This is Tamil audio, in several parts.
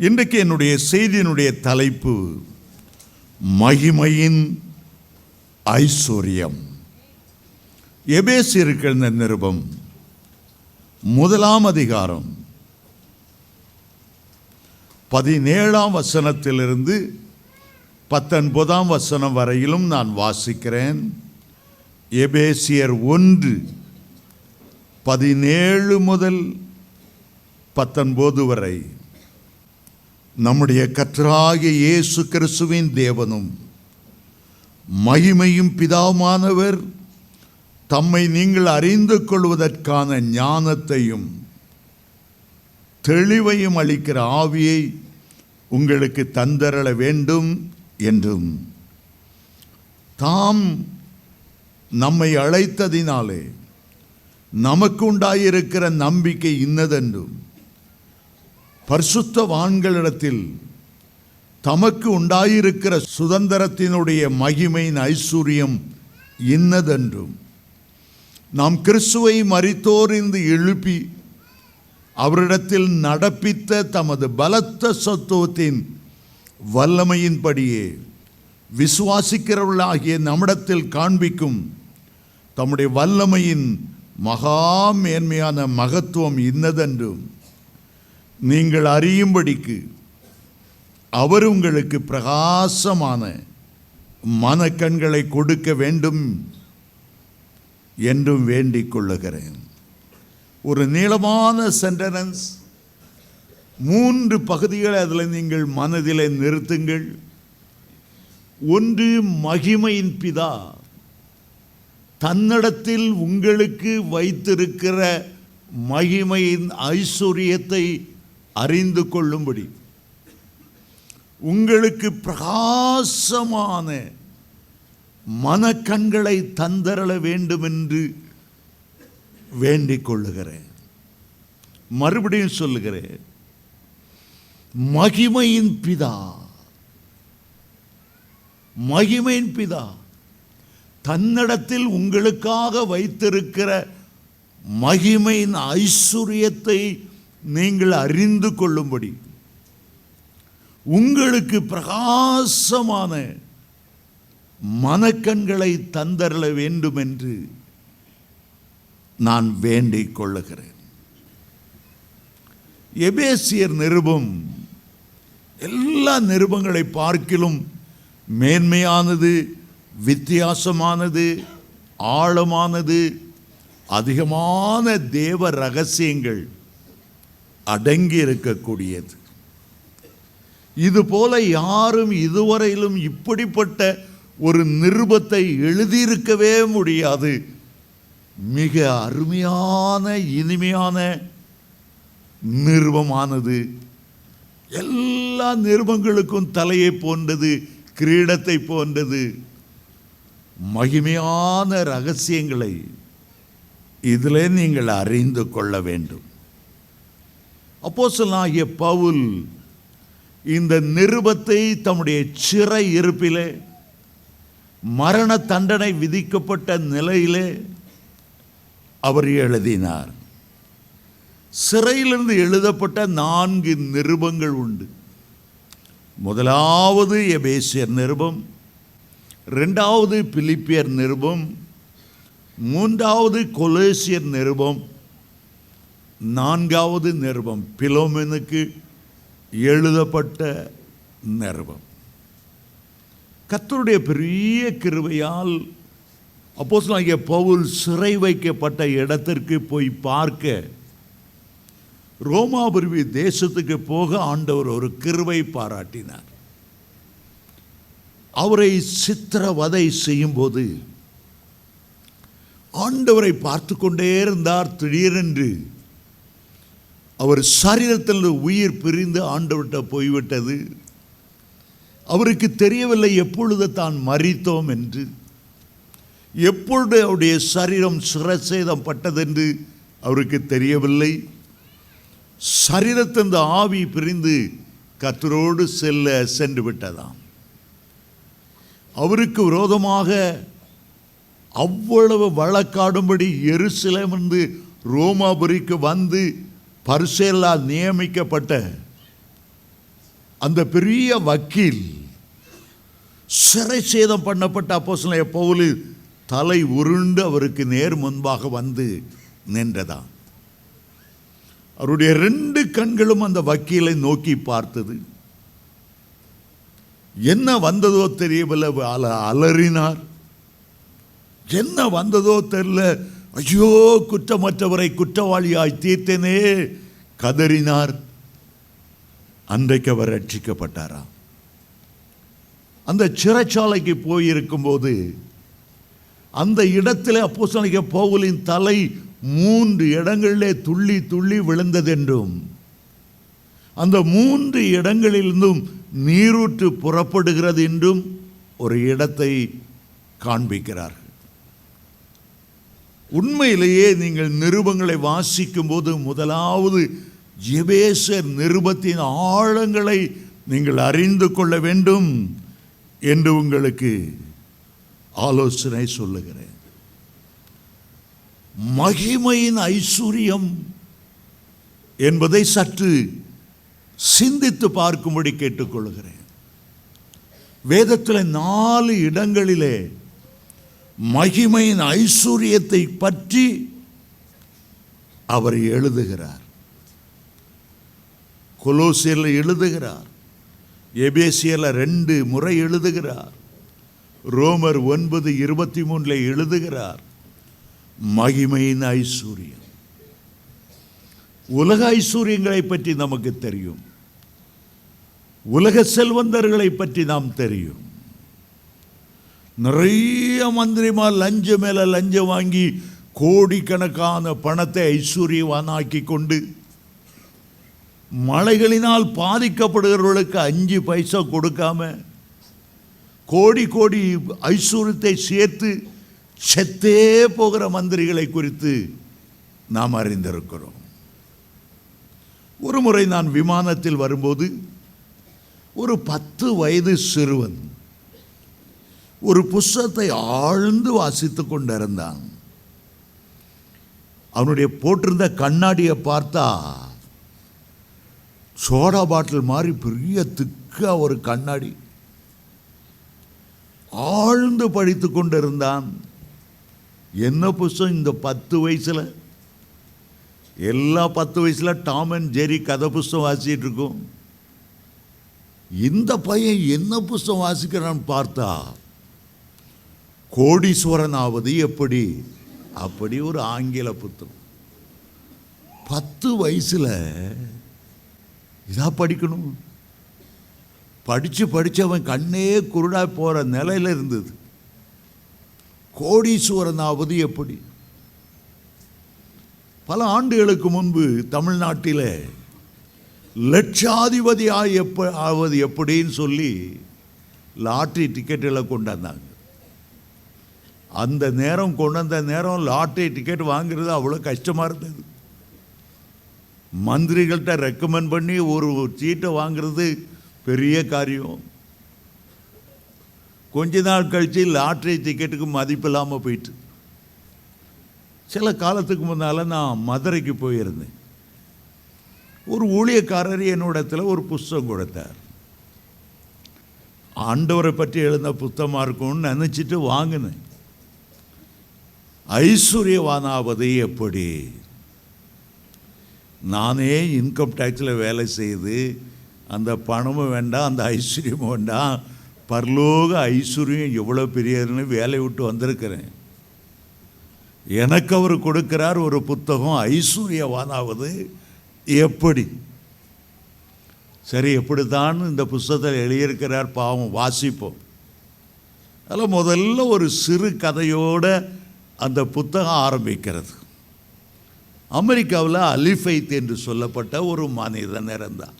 இன்றைக்கு என்னுடைய செய்தியினுடைய தலைப்பு மகிமையின் ஐஸ்வர்யம். எபேசியருக்கு நிருபம் 1 அதிகாரம் 17 வசனத்திலிருந்து 19 வசனம் வரையிலும் நான் வாசிக்கிறேன். எபேசியர் 1 17 முதல் 19 வரை. நம்முடைய கர்த்தராகிய இயேசு கிறிஸ்துவின் தேவனும் மகிமையும் பிதாவுமானவர் தம்மை நீங்கள் அறிந்து கொள்வதற்கான ஞானத்தையும் தெளிவையும் அளிக்கிற ஆவியை உங்களுக்கு தந்தரள வேண்டும் என்றும், தாம் நம்மை அழைத்ததினாலே நமக்கு உண்டாயிருக்கிற நம்பிக்கை இன்னதென்றும், பரிசுத்தவான்களிடத்தில் தமக்கு உண்டாயிருக்கிற சுதந்திரத்தினுடைய மகிமையின் ஐஸ்வர்யம் இன்னதென்றும், நாம் கிறிஸ்துவை மரித்தோரிலிருந்து எழுப்பி அவரிடத்தில் நடப்பித்த தமது பலத்த சத்துவத்தின் வல்லமையின்படியே விசுவாசிக்கிறவர்களாகிய நம்மிடத்தில் காண்பிக்கும் தம்முடைய வல்லமையின் மகா மேன்மையான மகத்துவம் இன்னதென்றும் நீங்கள் அறியும்படிக்கு அவர் உங்களுக்கு பிரகாசமான மனக்கண்களை கொடுக்க வேண்டும் என்றும் வேண்டிக் கொள்ளுகிறேன். ஒரு நீளமான சென்டெனன்ஸ், 3 பகுதிகளை அதில் நீங்கள் மனதிலே நிறுத்துங்கள். ஒன்று, மகிமையின் பிதா தன்னிடத்தில் உங்களுக்கு வைத்திருக்கிற மகிமையின் ஐஸ்வர்யத்தை அறிந்து கொள்ளும்படி உங்களுக்கு பிரகாசமான மனக்கண்களை தந்தரள வேண்டும் என்று வேண்டிக் கொள்ளுகிறேன். மறுபடியும் சொல்லுகிறேன், மகிமையின் பிதா, மகிமையின் பிதா தன்னிடத்தில் உங்களுக்காக வைத்திருக்கிற மகிமையின் ஐஸ்வர்யத்தை நீங்கள் அறிந்து கொள்ளும்படி உங்களுக்கு பிரகாசமான மனக்கண்களை தந்தரள வேண்டும் என்று நான் வேண்டிக் கொள்ளுகிறேன். எபேசியர் நிருபம் எல்லா நிருபங்களை பார்க்கிலும் மேன்மையானது, வித்தியாசமானது, ஆழமானது, அதிகமான தேவ ரகசியங்கள் அடங்கி இருக்கக்கூடியது. இதுபோல யாரும் இதுவரையிலும் இப்படிப்பட்ட ஒரு நிருபத்தை எழுதியிருக்கவே முடியாது. மிக அருமையான இனிமையான நிருபமானது. எல்லா நிருபங்களுக்கும் தலையை போன்றது, கிரீடத்தை போன்றது. மகிமையான ரகசியங்களை இதிலே நீங்கள் அறிந்து கொள்ள வேண்டும். அப்போஸ்தலனாகிய பவுல் இந்த நிருபத்தை தம்முடைய சிறை இருப்பிலே, மரண தண்டனை விதிக்கப்பட்ட நிலையிலே அவர் எழுதினார். சிறையிலிருந்து எழுதப்பட்ட 4 நிருபங்கள் உண்டு. முதலாவது எபேசியர் நிருபம், 2வது பிலிப்பியர் நிருபம், 3வது கொலோசியர் நிருபம், 4வது நிருபம் பிலோமேனுக்கு எழுதப்பட்ட நிருபம். கர்த்தருடைய பெரிய கிருபையால் அப்போஸ்தலனாகிய பவுல் சிறை வைக்கப்பட்ட இடத்திற்கு போய் பார்க்க, ரோமாபுரி தேசத்துக்கு போக ஆண்டவர் ஒரு கிருபை பாராட்டினார். அவரை சித்திரவதை செய்யும்போது ஆண்டவரை பார்த்து கொண்டே இருந்தார். திடீரென்று அவர் சரீரத்தில் உயிர் பிரிந்து ஆண்டவர்கிட்ட போய்விட்டது. அவருக்கு தெரியவில்லை எப்பொழுது தான் மரித்தோம் என்று, எப்பொழுது அவருடைய சரீரம் சிரச்சேதம் பட்டதென்று அவருக்கு தெரியவில்லை. சரீரத்தின் ஆவி பிரிந்து கர்த்தரோடு சென்று விட்டதாம். அவருக்கு விரோதமாக அவ்வளவு வழக்காடும்படி எருசலேமிலிருந்து ரோமாபுரிக்கு வந்து பரிசேலா நியமிக்கப்பட்ட அந்த பெரிய வக்கீல் சிறை சேதம் பண்ணப்பட்ட அப்போஸ்தலனாகிய பவுல் தலை உருண்டு அவருக்கு நேர் முன்பாக வந்து நின்றதாம். அவருடைய 2 கண்களும் அந்த வக்கீலை நோக்கி பார்த்தது. என்ன வந்ததோ தெரியவில்லை, அலறினார். என்ன வந்ததோ தெரியல, ஐயோ குற்றமற்றவரை குற்றவாளியாய் தீர்த்தனே கதறினார். அன்றைக்கு அவர் ரட்சிக்கப்பட்டாராம். அந்த சிறைச்சாலைக்கு போயிருக்கும்போது அந்த இடத்துல அப்போஸ்தலனாகிய பவுலின் தலை 3 இடங்களிலே துள்ளி துள்ளி விழுந்ததென்றும் அந்த 3 இடங்களிலிருந்தும் நீரூற்று புறப்படுகிறது என்றும் ஒரு இடத்தை காண்பிக்கிறார்கள். உண்மையிலேயே நீங்கள் நிருபங்களை வாசிக்கும் போது முதலாவது எபேசர் நிருபத்தின் ஆழங்களை நீங்கள் அறிந்து கொள்ள வேண்டும் என்று உங்களுக்கு ஆலோசனை சொல்லுகிறேன். மகிமையின் ஐஸ்வர்யம் என்பதை சற்று சிந்தித்து பார்க்கும்படி கேட்டுக்கொள்கிறேன். வேதத்தில் 4 இடங்களிலே மகிமையின் ஐஸ்வர்யத்தை பற்றி அவர் எழுதுகிறார். கொலோசியர்ல எழுதுகிறார், எபேசியர்ல 2 முறை எழுதுகிறார், ரோமர் 9:23 எழுதுகிறார். மகிமையின் ஐஸ்வர்யம். உலக ஐஸ்வர்யங்களை பற்றி நமக்கு தெரியும், உலக செல்வந்தர்களை பற்றி நாம் தெரியும். நிறைய மந்திரிமா லஞ்சம் மேல லஞ்சம் வாங்கி கோடிக்கணக்கான பணத்தை ஐஸ்வர்யவானாக்கி கொண்டு மழைகளினால் பாதிக்கப்படுகிறவர்களுக்கு 5 பைசா கொடுக்காம கோடி கோடி ஐஸ்வர்யத்தை சேர்த்து செத்தே போகிற மந்திரிகளை குறித்து நாம் அறிந்திருக்கிறோம். ஒரு முறை நான் விமானத்தில் வரும்போது ஒரு 10 வயது சிறுவன் ஒரு புஸ்தகத்தை ஆழ்ந்து வாசித்துக் கொண்டிருந்தான். அவனுடைய போட்டிருந்த கண்ணாடியை பார்த்தா சோடா பாட்டில் மாதிரி பெரிய திக்கா ஒரு கண்ணாடி. ஆழ்ந்து படித்து கொண்டிருந்தான். என்ன புஸ்தகம் இந்த 10 வயசுல? எல்லா 10 வயசுல டாம் அண்ட் ஜெரி கதை புஸ்தகம் வாசிட்டு இருக்கும். இந்த பையன் என்ன புஸ்தகம் வாசிக்கிறான்னு பார்த்தா கோடீஸ்வரன் ஆவது எப்படி, அப்படி ஒரு ஆங்கில புத்தகம். 10 வயசுல இதா படிக்கணும். படிச்சு அவன் கண்ணே குருடா போற நிலையில இருந்தது. கோடீஸ்வரன் ஆவது எப்படி? பல ஆண்டுகளுக்கு முன்பு தமிழ்நாட்டில் லட்சாதிபதி ஆவது எப்படின்னு சொல்லி லாட்ரி டிக்கெட்டுகளை கொண்டாந்தாங்க. அந்த நேரம் கொண்டு வந்த நேரம் லாட்ரி டிக்கெட் வாங்குறது அவ்வளோ கஷ்டமாக இருந்தது. மந்திரிகள்கிட்ட ரெக்கமெண்ட் பண்ணி ஒரு சீட்டை வாங்குறது பெரிய காரியம். கொஞ்ச நாள் கழித்து லாட்ரி டிக்கெட்டுக்கு மதிப்பு இல்லாமல் போயிட்டு, சில காலத்துக்கு முன்னால் நான் மதுரைக்கு போயிருந்தேன். ஒரு ஊழியக்காரர் என்னோடத்தில் ஒரு புஸ்தகம் கொடுத்தார். ஆண்டவரை பற்றி எழுந்த புத்தகமாக இருக்கும்னு நினச்சிட்டு வாங்கினேன். ஐஸ்வர்யவானாவது எப்படி? நானே இன்கம் டேக்ஸில் வேலை செய்து அந்த பணமும் வேண்டாம், அந்த ஐஸ்வர்யமும் வேண்டாம், பரலோக ஐஸ்வர்யம் எவ்வளோ பெரியதுன்னு வேலையை விட்டு வந்திருக்கிறேன். எனக்கு அவர் கொடுக்கிறார் ஒரு புத்தகம், ஐஸ்வர்யவானாவது எப்படி. சரி, எப்படித்தான் இந்த புத்தகத்தில் எழுதியிருக்கிறார் பாவம், வாசிப்போம். அதில் முதல்ல ஒரு சிறு கதையோடு அந்த புத்தகம் ஆரம்பிக்கிறது. அமெரிக்காவில் அலிஃபைத் என்று சொல்லப்பட்ட ஒரு மனிதன் இருந்தான்.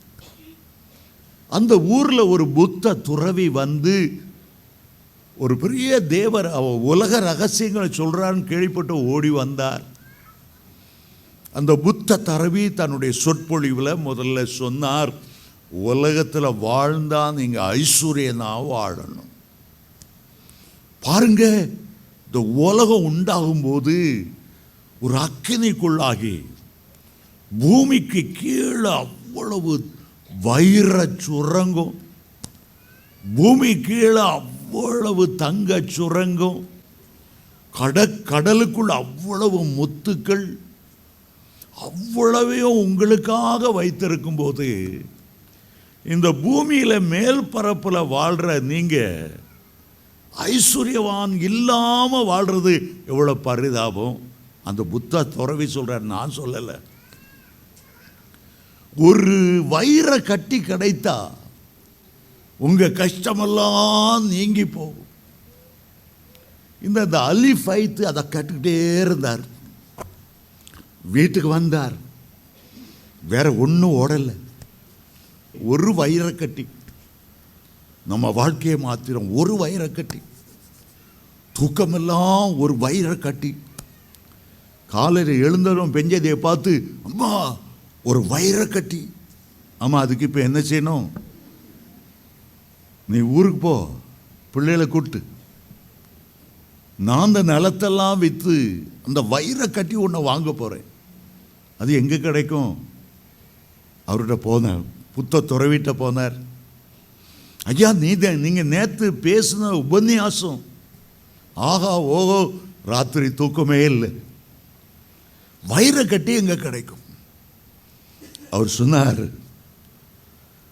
அந்த ஊரில் ஒரு புத்த துறவி வந்து ஒரு பெரிய தேவர், உலக ரகசியங்களை சொல்கிறான்னு கேள்விப்பட்டு ஓடி வந்தார். அந்த புத்த துறவி தன்னுடைய சொற்பொழிவில் முதல்ல சொன்னார், உலகத்தில் வாழ்ந்தா நீங்கள் ஐஸ்வர்யனா வாழணும். பாருங்க, இந்த உலகம் உண்டாகும்போது ஒரு அக்கினிக்குள்ளாகி பூமிக்கு கீழே அவ்வளவு வைர சுரங்கம், பூமி கீழே அவ்வளவு தங்க சுரங்கம், கடலுக்குள் அவ்வளவு முத்துக்கள், அவ்வளவையும் உங்களுக்காக வைத்திருக்கும் போது இந்த பூமியில் மேல் பரப்பில் வாழ்கிற நீங்கள் ஐஸ்வர்யவான் இல்லாமல் வாழ்கிறது எவ்வளோ பரிதாபம். அந்த புத்த துறவி சொல்கிறார், நான் சொல்லலை. ஒரு வைர கட்டி கிடைத்தா உங்கள் கஷ்டமெல்லாம் நீங்கி போகும். இந்த அலி ஃபைத்து அதை கட்டுக்கிட்டே இருந்தார். வீட்டுக்கு வந்தார், வேற ஒன்றும் ஓடலை, ஒரு வைரக்கட்டி. நம்ம வாழ்க்கையை மாத்திரம் ஒரு வைரக்கட்டி, தூக்கமெல்லாம் ஒரு வைரக்கட்டி. காலையில் எழுந்ததும் பெஞ்சதையை பார்த்து, அம்மா ஒரு வைரக்கட்டி. ஆமாம், அதுக்கு இப்போ என்ன செய்யணும்? நீ ஊருக்கு போ, பிள்ளைகளை கூப்பிட்டு, நான் அந்த நிலத்தெல்லாம் விற்று அந்த வைரக்கட்டி ஒன்று வாங்க போகிறேன். அது எங்கே கிடைக்கும்? அவர்கிட்ட போனார், புத்த துறவிட்ட போனார். ஐயா, நீங்கள் நேற்று பேசின உபன்யாசம் ஆஹா ஓஹோ, ராத்திரி தூக்கமே இல்லை. வைரக்கட்டி எங்கே கிடைக்கும்? அவர் சொன்னார்,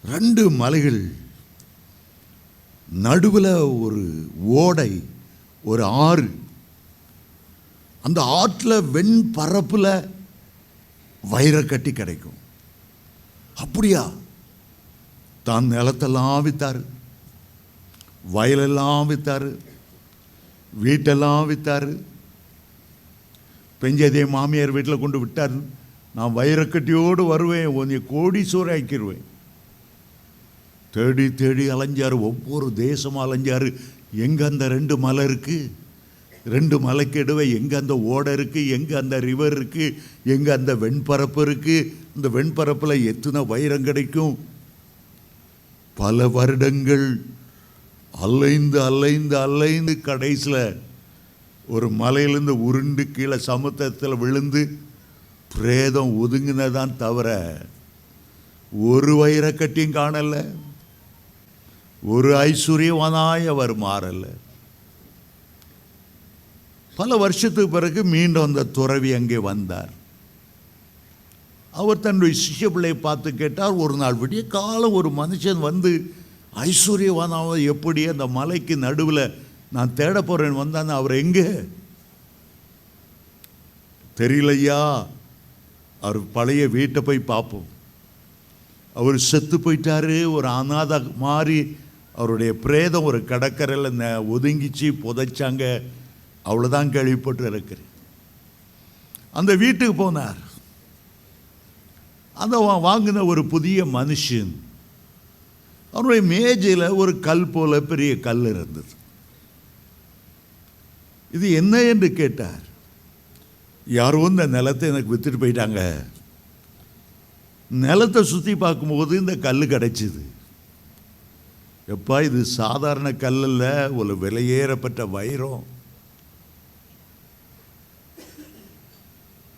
2 மலைகள் நடுவில் ஒரு ஓடை, ஒரு ஆறு, அந்த ஆற்றில் வெண்பரப்பில் வைரக்கட்டி கிடைக்கும். அப்படியா? தான் நிலத்தெல்லாம் வித்தார், வயலெல்லாம் வித்தார், வீட்டெல்லாம் வித்தார். பெஞ்சதே மாமியார் வீட்டில் கொண்டு விட்டார். நான் வைரக்கட்டியோடு வருவேன், உன்னை கோடீஸ்வரன் ஆக்கிடுவேன். தேடி தேடி அலைஞ்சார், ஒவ்வொரு தேசமாக அலைஞ்சார். எங்கே அந்த 2 மலை இருக்குது, 2 மலைக்கு இடுவே எங்கே அந்த ஓடை இருக்குது, எங்கே அந்த ரிவர் இருக்குது, எங்கே அந்த வெண்பரப்பு இருக்குது, இந்த வெண்பரப்பில் எத்தனை வைரம் கிடைக்கும்? பல வருடங்கள் அலைந்து அலைந்து அலைந்து கடைசியில் ஒரு மலையிலேருந்து உருண்டு கீழே சமுத்திரத்தில் விழுந்து பிரேதம் ஒதுங்கினதான் தவிர ஒரு வைரக்கட்டியும் காணலை, ஒரு ஐஸ்வர்யவானாய் அவர் மாறலை. பல வருஷத்துக்கு பிறகு மீண்டும் அந்த துறவி அங்கே வந்தார். அவர் தன்னுடைய சிஷ்ய பிள்ளையை பார்த்து கேட்டார், ஒரு நாள் விடிய காலம் ஒரு மனுஷன் வந்து ஐஸ்வர்யவானாக எப்படி அந்த மலைக்கு நடுவில் நான் தேட போகிறேன் வந்தான்னு, அவர் எங்கே தெரியலையா? அவர் பழைய வீட்டை போய் பார்ப்போம். அவர் செத்து போயிட்டாரு, ஒரு அநாத மாதிரி அவருடைய பிரேதம் ஒரு கடற்கரையில் ஒதுங்கிச்சு, புதைச்சாங்க, அவ்வளோதான் கேள்விப்பட்டு இருக்கிறேன். அந்த வீட்டுக்கு போனார். அந்த வாங்கின ஒரு புதிய மனுஷன், அவருடைய மேஜையில் ஒரு கல் போல பெரிய கல் இருந்தது. இது என்ன என்று கேட்டார். யாரோ இந்த நிலத்தை எனக்கு விற்றுட்டு போயிட்டாங்க. நிலத்தை சுற்றி பார்க்கும்போது இந்த கல் கிடைச்சிது. எப்பா, இது சாதாரண கல்லில் ஒரு விலையேறப்பட்ட வைரம்.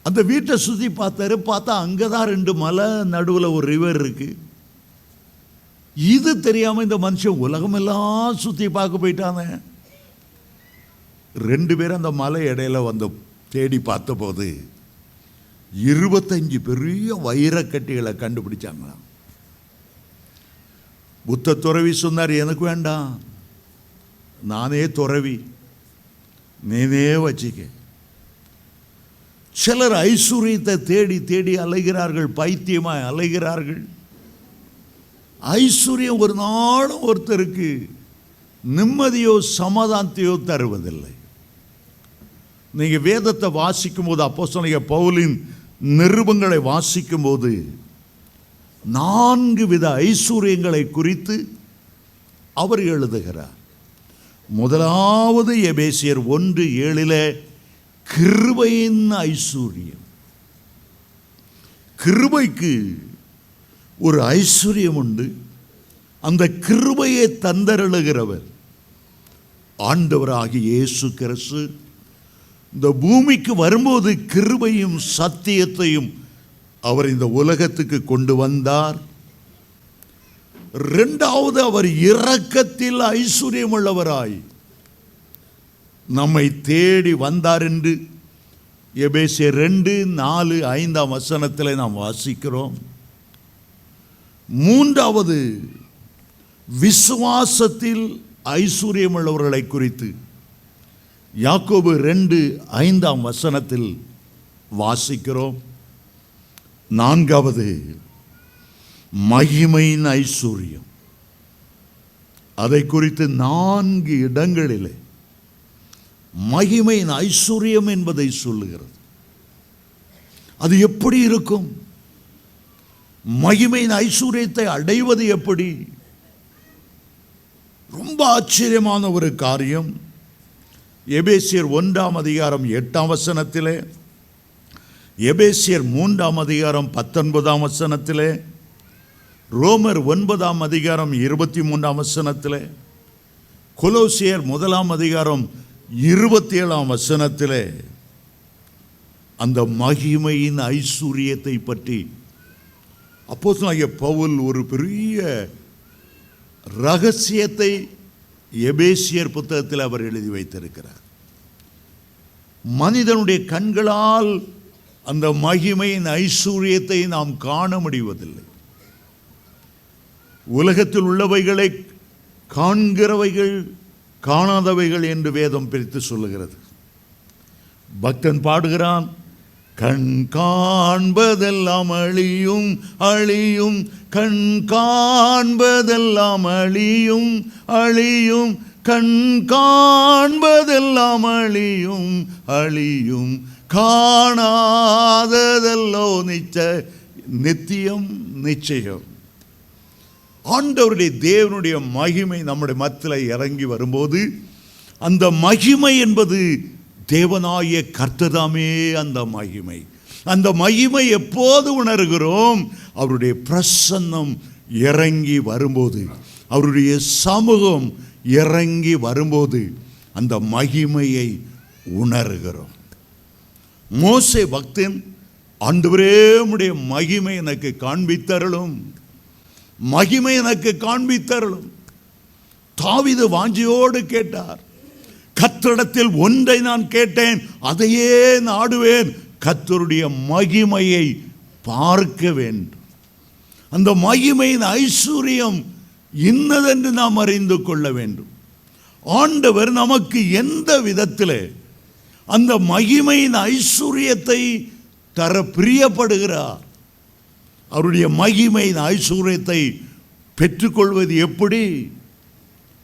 அந்த வீட்டை சுற்றி பார்த்தாரு. பார்த்தா அங்கே தான் 2 மலை நடுவில் ஒரு ரிவர் இருக்கு. இது தெரியாமல் இந்த மனுஷன் உலகமெல்லாம் சுற்றி பார்க்க போயிட்டாங்க. 2 பேரும் அந்த மலை இடையில வந்து தேடி பார்த்தபோது 25 பெரிய வைரக்கட்டிகளை கண்டுபிடிச்சாங்களாம். புத்த துறவி சொன்னார், எனக்கு வேண்டாம், நானே துறவி, நீனே வச்சிக்க. சிலர் ஐஸ்வர்யத்தை தேடி தேடி அலைகிறார்கள், பைத்தியமாய் அலைகிறார்கள். ஐஸ்வர்யம் ஒரு நாளும் ஒருத்தருக்கு நிம்மதியோ சமாதானத்தையோ தருவதில்லை. நீங்கள் வேதத்தை வாசிக்கும் போது, அப்போஸ்தலனாகிய பவுலின் நிருபங்களை வாசிக்கும் போது 4 வித ஐஸ்வர்யங்களை குறித்து அவர் எழுதுகிறார். முதலாவது எபேசியர் 1:7 கிருபையின் ஐஸ்வர்யம். கிருபைக்கு ஒரு ஐஸ்வர்யம் உண்டு. அந்த கிருபையை தந்தருளுகிறவர் ஆண்டவராகிய இயேசு கிறிஸ்து இந்த பூமிக்கு வரும்போது கிருபையும் சத்தியத்தையும் அவர் இந்த உலகத்துக்கு கொண்டு வந்தார். இரண்டாவது, அவர் இரக்கத்தில் ஐஸ்வர்யம் உள்ளவராய் நம்மை தேடி வந்தார் என்று எபேசியர் 2:4-5 வசனத்தில் நாம் வாசிக்கிறோம். மூன்றாவது, விசுவாசத்தில் ஐஸ்வர்யம் உள்ளவர்களை குறித்து யாக்கோபு 2:5 வசனத்தில் வாசிக்கிறோம். நான்காவது, மகிமையின் ஐஸ்வர்யம். அதை குறித்து 4 இடங்களிலே மகிமையின் ஐஸ்வர்யம் என்பதை சொல்லுகிறது. அது எப்படி இருக்கும்? மகிமையின் ஐஸ்வர்யத்தை அடைவது எப்படி? ரொம்ப ஆச்சரியமான ஒரு காரியம். எபேசியர் 1:8 வசனத்திலே, எபேசியர் 3:19 வசனத்திலே, ரோமர் 9:23 வசனத்திலே, கொலோசியர் 1:27 வசனத்திலே அந்த மகிமையின் ஐஸ்வர்யத்தை பற்றி அப்போஸ்தலனாகிய பவுல் ஒரு பெரிய ரகசியத்தை எபேசியர் புத்தகத்தில் அவர் எழுதி வைத்திருக்கிறார். மனிதனுடைய கண்களால் அந்த மகிமையின் ஐஸ்வர்யத்தை நாம் காண முடிவதில்லை. உலகத்தில் உள்ளவைகளை காண்கிறவைகள் காணாதவைகள் என்று வேதம் பிரித்து சொல்லுகிறது. பக்தன் பாடுகிறான், கண் காண்பதெல்லாம் அழியும் அழியும், கண் காண்பதெல்லாம் அழியும் அழியும், கண் காண்பதெல்லாம் அழியும் அழியும், காணாததெல்லோ நித்தியம் நிச்சயம். ஆண்டவருடைய தேவனுடைய மகிமை நம்முடைய மத்தியில் இறங்கி வரும்போது அந்த மகிமை என்பது தேவனாகிய கர்த்தர்தாமே. அந்த மகிமை எப்போது உணர்கிறோம்? அவருடைய பிரசன்னம் இறங்கி வரும்போது, அவருடைய சமூகம் இறங்கி வரும்போது அந்த மகிமையை உணர்கிறோம். மோசே பக்தன், ஆண்டவரே உம்முடைய மகிமை எனக்கு காண்பித்தருளும், மகிமை எனக்கு காண்பித்தருளும். தாவீது வாஞ்சியோடு கேட்டார், கர்த்தரிடத்தில் ஒன்றை நான் கேட்டேன், அதையே நாடுவேன், கர்த்தருடைய மகிமையை பார்க்க வேண்டும். அந்த மகிமையின் ஐஸ்வர்யம் இன்னதென்று நாம் அறிந்து கொள்ள வேண்டும். ஆண்டவர் நமக்கு எந்த விதத்தில் அந்த மகிமையின் ஐஸ்வர்யத்தை தர பிரியப்படுகிறார்? அவருடைய மகிமையின் ஐஸ்வர்யத்தை பெற்றுக்கொள்வது எப்படி?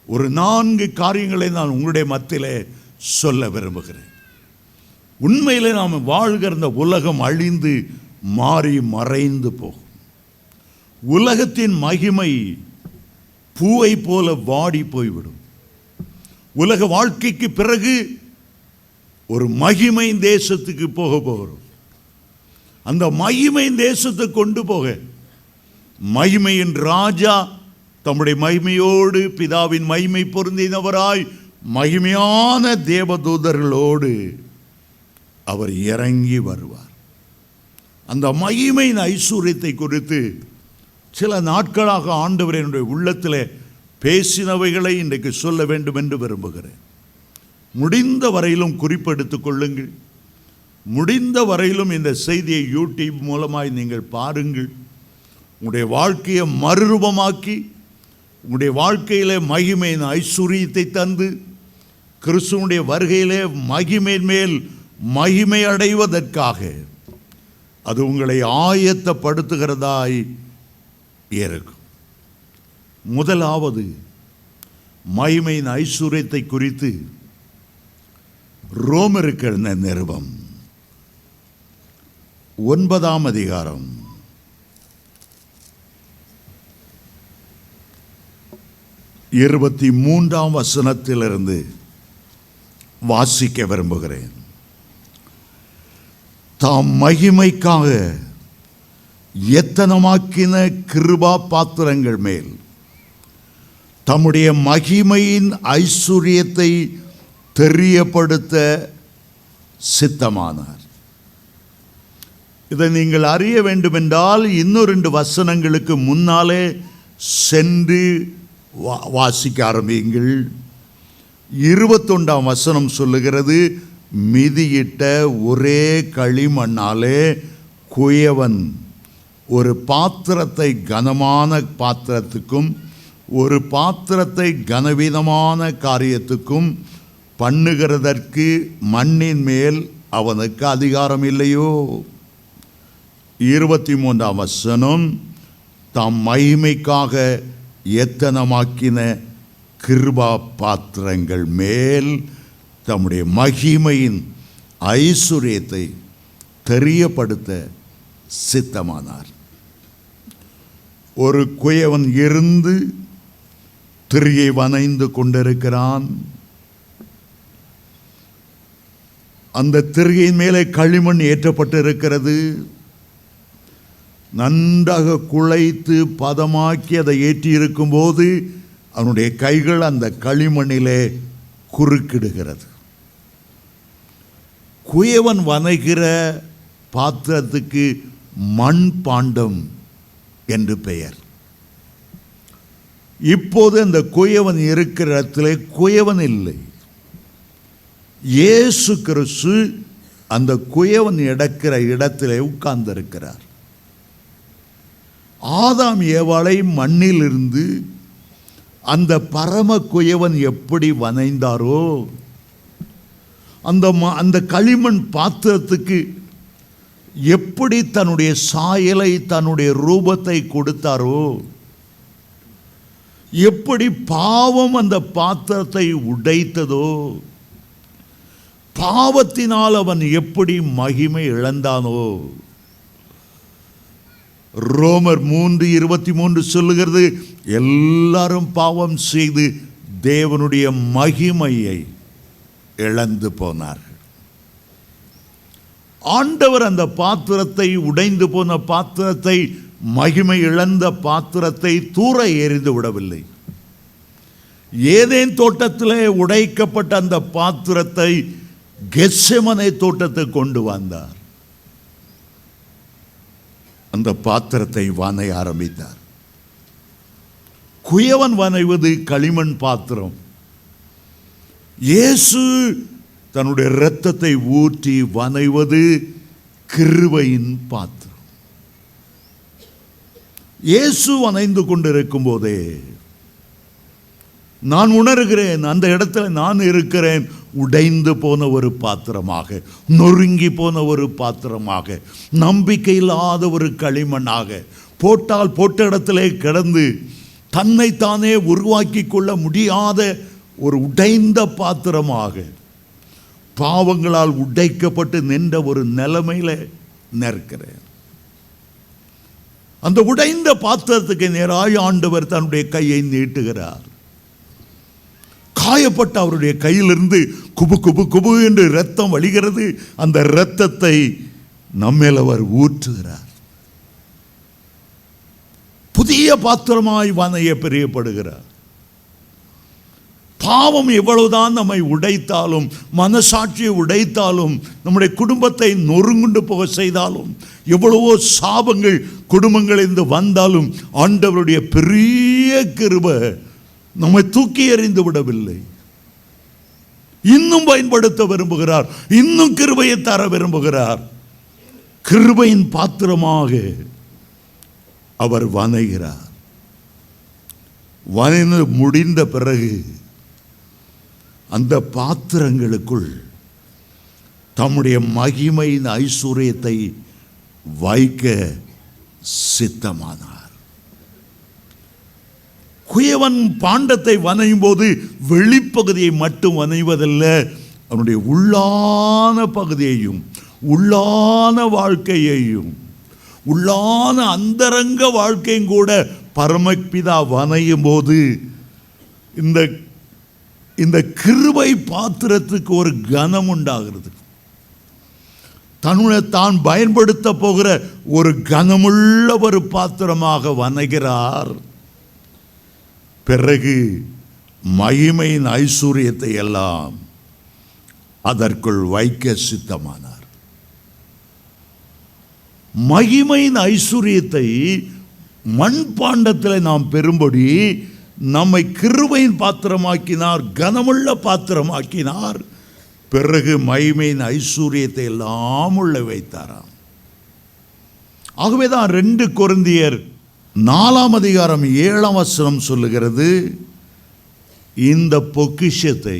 ஒரு 4 காரியங்களை நான் உங்களுடைய மத்தியிலே சொல்ல விரும்புகிறேன். உண்மையிலே நாம் வாழ்கிற இந்த உலகம் அழிந்து மாறி மறைந்து போகும். உலகத்தின் மகிமை பூவை போல வாடி போய்விடும். உலக வாழ்க்கைக்கு பிறகு ஒரு மகிமை தேசத்துக்கு போக போகிறோம். அந்த மகிமை தேசத்தை கொண்டு போக மகிமையின் ராஜா தம்முடைய மகிமையோடு பிதாவின் மகிமை பொருந்தினவராய் மகிமையான தேவதூதர்களோடு அவர் இறங்கி வருவார். அந்த மகிமையின் ஐஸ்வர்யத்தை குறித்து சில நாட்களாக ஆண்டவர் என்னுடைய உள்ளத்தில் பேசினவைகளை இன்றைக்கு சொல்ல வேண்டும் என்று விரும்புகிறேன். முடிந்த வரையிலும் குறிப்பெடுத்துக் கொள்ளுங்கள். முடிந்த வரையிலும் இந்த செய்தியை யூடியூப் மூலமாய் நீங்கள் பாருங்கள். உங்களுடைய வாழ்க்கையை மறுரூபமாக்கி உங்களுடைய வாழ்க்கையிலே மகிமையின் ஐஸ்வர்யத்தை தந்து கிறிஸ்துவனுடைய வருகையிலே மகிமையின் மேல் மகிமை அடைவதற்காக அது உங்களை ஆயத்தப்படுத்துகிறதாய் இருக்கும். முதலாவது, மகிமையின் ஐஸ்வர்யத்தை குறித்து ரோமருக்கு எழுதின நிருபம் 9ஆம் அதிகாரம் 23ஆம் வசனத்திலிருந்து வாசிக்க விரும்புகிறேன். தாம் மகிமைக்காக எத்தனமாக்கின கிருபா பாத்திரங்கள் மேல் தம்முடைய மகிமையின் ஐஸ்வர்யத்தை தெரியப்படுத்த சித்தமானார். இதை நீங்கள் அறிய வேண்டுமென்றால் இன்னும் 2 வசனங்களுக்கு முன்னாலே சென்று வாசிக்க ஆரம்பியுங்கள். 21ஆம் வசனம் சொல்லுகிறது, மிதியிட்ட ஒரே களிமண்ணாலே குயவன் ஒரு பாத்திரத்தை கனமான பாத்திரத்துக்கும் ஒரு பாத்திரத்தை கனவீனமான காரியத்துக்கும் பண்ணுகிறதற்கு மண்ணின் மேல் அவனுக்கு அதிகாரம் இல்லையோ? 23ஆம் வசனம், தாம் மகிமைக்காக எத்தனமாக்கின கிருபா பாத்திரங்கள் மேல் தம்முடைய மகிமையின் ஐசுரியத்தை தெரியப்படுத்த சித்தமானார். ஒரு குயவன் இருந்து திரியை வனைந்து கொண்டிருக்கிறான். அந்த திரியின் மேலே களிமண் ஏற்றப்பட்டு இருக்கிறது. நன்றாக குழைத்து பதமாக்கி அதை ஏற்றி இருக்கும் போது அவனுடைய கைகள் அந்த களிமண்ணிலே குறுக்கிடுகிறது. குயவன் வனைகிற பாத்திரத்துக்கு மண் பாண்டம் என்று பெயர். இப்போது அந்த குயவன் இருக்கிற இடத்திலே குயவன் இல்லை. இயேசு கிறிஸ்து அந்த குயவன் இடக்கிற இடத்திலே உட்கார்ந்திருக்கிறார். ஆதாம் ஏவாளை மண்ணிலிருந்து அந்த பரம குயவன் எப்படி வனைந்தாரோ, அந்த களிமண் பாத்திரத்துக்கு எப்படி தன்னுடைய சாயலை தன்னுடைய ரூபத்தை கொடுத்தாரோ, எப்படி பாவம் அந்த பாத்திரத்தை உடைத்ததோ, பாவத்தினால் அவன் எப்படி மகிமை இழந்தானோ. ரோமர் 3:23 சொல்லுகிறது, எல்லாரும் பாவம் செய்து தேவனுடைய மகிமையை இழந்து போனார்கள். ஆண்டவர் அந்த பாத்திரத்தை, உடைந்து போன பாத்திரத்தை, மகிமை இழந்த பாத்திரத்தை தூர எறிந்து விடவில்லை. ஏதேன் தோட்டத்திலே உடைக்கப்பட்ட அந்த பாத்திரத்தை கெத்செமனே தோட்டத்துக்கு கொண்டு வந்தார். அந்த பாத்திரத்தை வனைய ஆரம்பித்தார். குயவன் வனைவது களிமண் பாத்திரம். இயேசு தன்னுடைய இரத்தத்தை ஊற்றி வனைவது கிருபையின் பாத்திரம். இயேசு வனைந்து கொண்டிருக்கும் போதே நான் உணர்கிறேன், அந்த இடத்துல நான் இருக்கிறேன். உடைந்து போன ஒரு பாத்திரமாக, நொறுங்கி போன ஒரு பாத்திரமாக, நம்பிக்கை இல்லாத ஒரு களிமண்ணாக, போட்டால் போட்ட இடத்திலே கிடந்து தன்னைத்தானே உருவாக்கி கொள்ள முடியாத ஒரு உடைந்த பாத்திரமாக, பாவங்களால் உடைக்கப்பட்டு நின்ற ஒரு நிலைமையில நிற்கிறேன். அந்த உடைந்த பாத்திரத்துக்கு நேராக ஆண்டவர் தன்னுடைய கையை நீட்டுகிறார். காயப்பட்ட அவருடைய கையிலிருந்து குபு குபு குபு என்று இரத்தம் வழிகிறது. அந்த இரத்தத்தை நம்மேல் அவர் ஊற்றுகிறார். புதிய பாத்திரமாய் வனைய பிரியப்படுகிறார். பாவம் எவ்வளவுதான் நம்மை உடைத்தாலும், மனசாட்சியை உடைத்தாலும், நம்முடைய குடும்பத்தை நொறுங்குண்டு போக செய்தாலும், எவ்வளவோ சாபங்கள் குடும்பங்களிலிருந்து வந்தாலும், ஆண்டவருடைய பெரிய கிருபை நம்மை தூக்கி எறிந்து விடவில்லை. இன்னும் பயன்படுத்த விரும்புகிறார். இன்னும் கிருபையை தர விரும்புகிறார். கிருபையின் பாத்திரமாக அவர் வனைகிறார். வனைந்து முடிந்த பிறகு அந்த பாத்திரங்களுக்குள் தம்முடைய மகிமையின் ஐஸ்வர்யத்தை வைக்க சித்தமானார். குயவன் பாண்டத்தை வனையும் போது வெளிப்பகுதியை மட்டும் வனைவதல்ல, அவனுடைய உள்ளான பகுதியையும், உள்ளான வாழ்க்கையையும், உள்ளான அந்தரங்க வாழ்க்கையும் கூட பரமபிதா வனையும் போது இந்த கிருபை பாத்திரத்துக்கு ஒரு கனம் உண்டாகிறது. தான் பயன்படுத்த போகிற ஒரு கனமுள்ள ஒரு பாத்திரமாக வனைகிறார். பிறகு மகிமையின் ஐஸ்வர்யத்தை எல்லாம் அதற்குள் வைக்க சித்தமானார். மகிமையின் ஐஸ்வர்யத்தை மண்பாண்டத்தில் நாம் பெறும்படி நம்மை கிருபையின் பாத்திரமாக்கினார், கனமுள்ள பாத்திரமாக்கினார். பிறகு மகிமையின் ஐஸ்வர்யத்தை எல்லாம் உள்ள வைத்தாராம். ஆகவேதான் 2 கொரிந்தியர் 4 அதிகாரம் 7 சொல்லுகிறது, இந்த பொக்கிஷத்தை,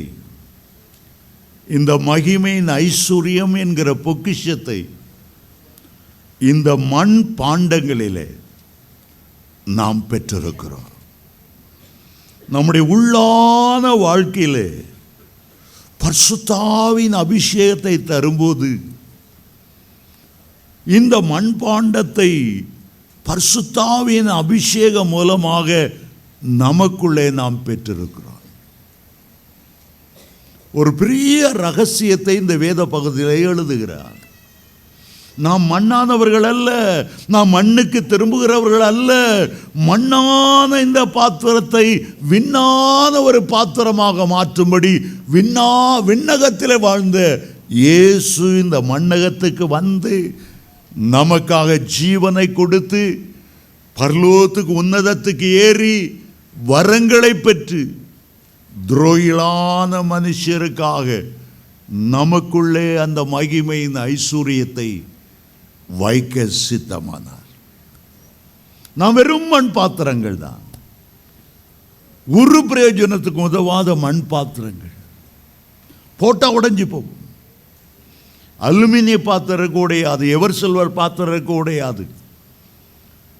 இந்த மகிமையின் ஐஸ்வர்யம் என்கிற பொக்கிஷத்தை இந்த மண் பாண்டங்களிலே நாம் பெற்றிருக்கிறோம். நம்முடைய உள்ளான வாழ்க்கையிலே பரிசுத்தாவின் அபிஷேகத்தை தரும்போது இந்த மண்பாண்டத்தை பரிசுத்தாவின் அபிஷேகம் மூலமாக நமக்குள்ளே நாம் பெற்றிருக்கிறோம். ஒரு பெரிய ரகசியத்தை இந்த வேத பகுதியிலே எழுதுகிறார். நாம் மண்ணானவர்கள் அல்ல, நாம் மண்ணுக்கு திரும்புகிறவர்கள் அல்ல. மண்ணான இந்த பாத்திரத்தை விண்ணான ஒரு பாத்திரமாக மாற்றும்படி விண்ணகத்தில் வாழ்ந்த இயேசு இந்த மண்ணகத்துக்கு வந்து நமக்காக ஜீவனை கொடுத்து பரலோகத்துக்கு உன்னதத்துக்கு ஏறி வரங்களை பெற்று துரோகிகளான மனுஷருக்காக நமக்குள்ளே அந்த மகிமையின் ஐஸ்வர்யத்தை வைக்க சித்தமானார். நாம் வெறும் மண் பாத்திரங்கள் தான், ஒரு பிரயோஜனத்துக்கு உதவாத மண் பாத்திரங்கள். போட்டால் உடைஞ்சு போகும். அலுமினிய பாத்திரம் கூடையாது, எவர் சில்வர் பாத்திரம் கூடையாது.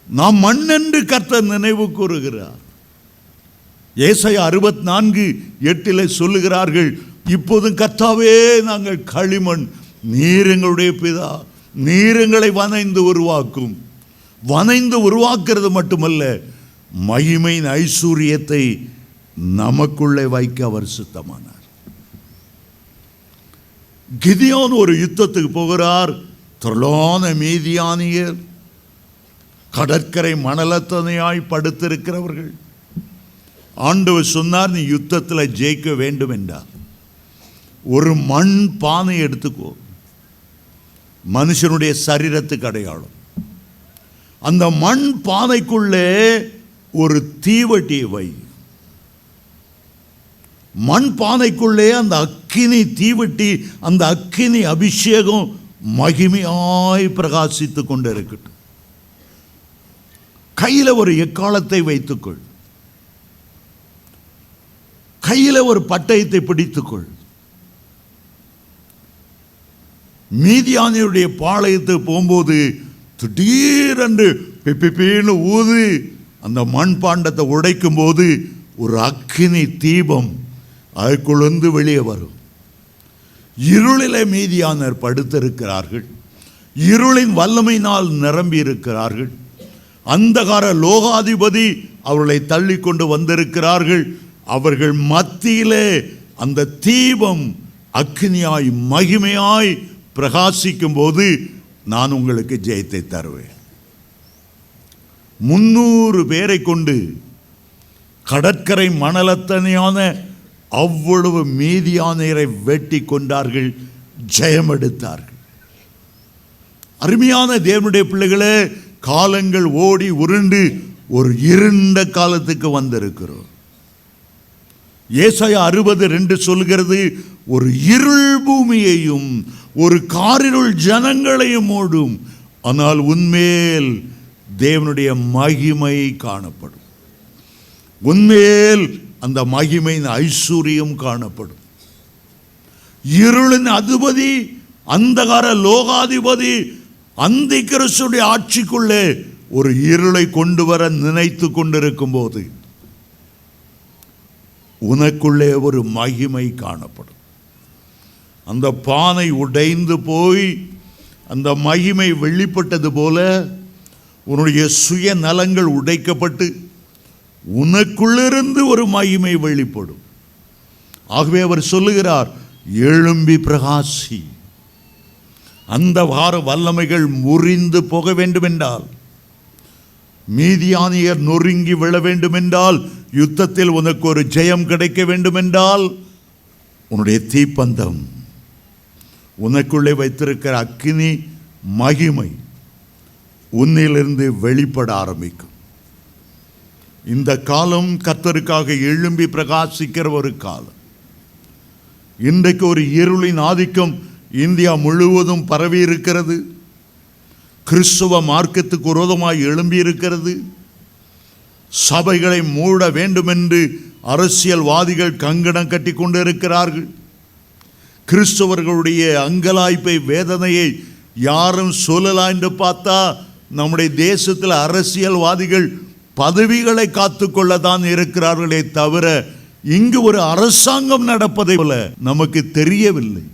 நாம் மண் என்று கர்த்தர் நினைவு கூறுகிறார். ஏசாயா 64:8 சொல்லுகிறார்கள், இப்போதும் கர்த்தாவே நாங்கள் களிமண், நீர் எங்களுடைய பிதா, நீர் எங்களை வனைந்து உருவாக்கும். வனைந்து உருவாக்குறது மட்டுமல்ல, மகிமையின் ஐஸ்வர்யத்தை நமக்குள்ளே வைக்க அவர் சித்தமானார். கிதியோன் ஒரு யுத்தத்துக்கு போகிறார். திரளான மீதியானியர், கடற்கரை மணலத்தனையாய் படுத்திருக்கிறவர்கள். ஆண்டவர் சொன்னார், நீ யுத்தத்தில் ஜெயிக்க வேண்டும் என்றார். ஒரு மண் பானை எடுத்துக்கோ, மனுஷனுடைய சரீரத்துக்கு அடையாளம். அந்த மண் பானைக்குள்ளே ஒரு தீவட்டியை வை. மண் பானைக்குள்ளே அந்த அக்கினி தீவட்டி, அந்த அக்கினி அபிஷேகம் மகிமையாய் பிரகாசித்து கொண்டு இருக்கட்டும். கையில் ஒரு எக்காலத்தை வைத்துக்கொள், கையில் ஒரு பட்டயத்தை பிடித்துக்கொள். மீதியானியுடைய பாளையத்துக்கு போகும்போது திடீரென்று பிப்பின்னு ஊதி அந்த மண்பாண்டத்தை உடைக்கும் போது ஒரு அக்கினி தீபம் அதுக்குள்ளேருந்து வெளியே வரும். இருளிலே மீதியானர் படுத்திருக்கிறார்கள், இருளின் வல்லமையினால் நிரம்பி இருக்கிறார்கள். அந்தகார லோகாதிபதி அவர்களை தள்ளி கொண்டு வந்திருக்கிறார்கள். அவர்கள் மத்தியிலே அந்த தீபம் அக்கினியாய் மகிமையாய் பிரகாசிக்கும் போது நான் உங்களுக்கு ஜெயத்தை தருவேன். 300 பேரை கொண்டு கடற்கரை மணலத்தனையான அவ்வளவு மீதியானரை வெட்டி கொண்டார்கள், ஜெயம் எடுத்தார்கள். அருமையான தேவனுடைய பிள்ளைகளே, காலங்கள் ஓடி உருண்டு ஒரு இருண்ட காலத்துக்கு வந்திருக்கிறோம். ஏசாயா 60:2 சொல்கிறது, ஒரு இருள் பூமியையும் ஒரு காரிருள் ஜனங்களையும் மூடும், ஆனால் உன்மேல் தேவனுடைய மகிமை காணப்படும். உன்மேல் அந்த மகிமையின் ஐஸ்வர்யம் காணப்படும். இருளின் அதிபதி, அந்தகார லோகாதிபதி அந்த கிறிஸ்துடைய ஆட்சிக்குள்ளே ஒரு இருளை கொண்டு வர நினைத்து கொண்டிருக்கும் போது உனக்குள்ளே ஒரு மகிமை காணப்படும். அந்த பானை உடைந்து போய் அந்த மகிமை வெளிப்பட்டது போல உன்னுடைய சுய நலங்கள் உடைக்கப்பட்டு உனக்குள்ளிருந்து ஒரு மகிமை வெளிப்படும். ஆகவே அவர் சொல்லுகிறார், எழும்பி பிரகாசி. அந்த வார வல்லமைகள் முறிந்து போக வேண்டுமென்றால், மீதியானியர் நொறுங்கி விழ வேண்டுமென்றால், யுத்தத்தில் உனக்கு ஒரு ஜெயம் கிடைக்க வேண்டுமென்றால், உன்னுடைய தீப்பந்தம், உனக்குள்ளே வைத்திருக்கிற அக்கினி மகிமை உன்னிலிருந்து வெளிப்பட ஆரம்பிக்கும். இந்த காலம் கர்த்தருக்காக எழும்பி பிரகாசிக்கிற ஒரு காலம். இன்றைக்கு ஒரு இருளின் ஆதிக்கம் இந்தியா முழுவதும் பரவி இருக்கிறது. கிறிஸ்துவ மார்க்கத்துக்கு விரோதமாய் எழும்பி இருக்கிறது. சபைகளை மூட வேண்டும் என்று அரசியல்வாதிகள் கங்கணம் கட்டி கொண்டு இருக்கிறார்கள். கிறிஸ்தவர்களுடைய அங்கலாய்ப்பை, வேதனையை யாரும் சொல்லலாம் என்று பார்த்தா நம்முடைய தேசத்தில் அரசியல்வாதிகள் பதவிகளை காத்துக்கொள்ளத்தான் இருக்கிறார்களே தவிர இங்கு ஒரு அரசாங்கம் நடப்பதை போல நமக்கு தெரியவில்லை.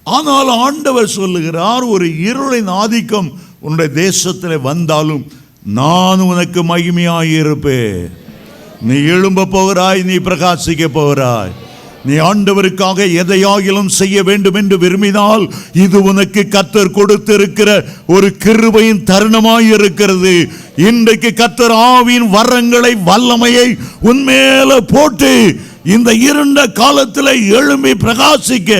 ஆனால் ஆண்டவர் சொல்லுகிறார், ஒரு இருளின் ஆதிக்கம் உன்னுடைய தேசத்தில் வந்தாலும் நான் உனக்கு மகிமையாயிருப்பேன். நீ எழும்ப போகிறாய், நீ பிரகாசிக்க போகிறாய். நீ ஆண்டவருக்காக எதையாகிலும் செய்ய வேண்டும் என்று விரும்பினால் இது உனக்கு கர்த்தர் கொடுத்திருக்கிற ஒரு கிருபையின் தருணமாய் இருக்கிறது. இன்றைக்கு கர்த்தர் ஆவியின் வரங்களை, வல்லமையை உன்மேல போட்டு இந்த இருண்ட காலத்தில் எழும்பி பிரகாசிக்க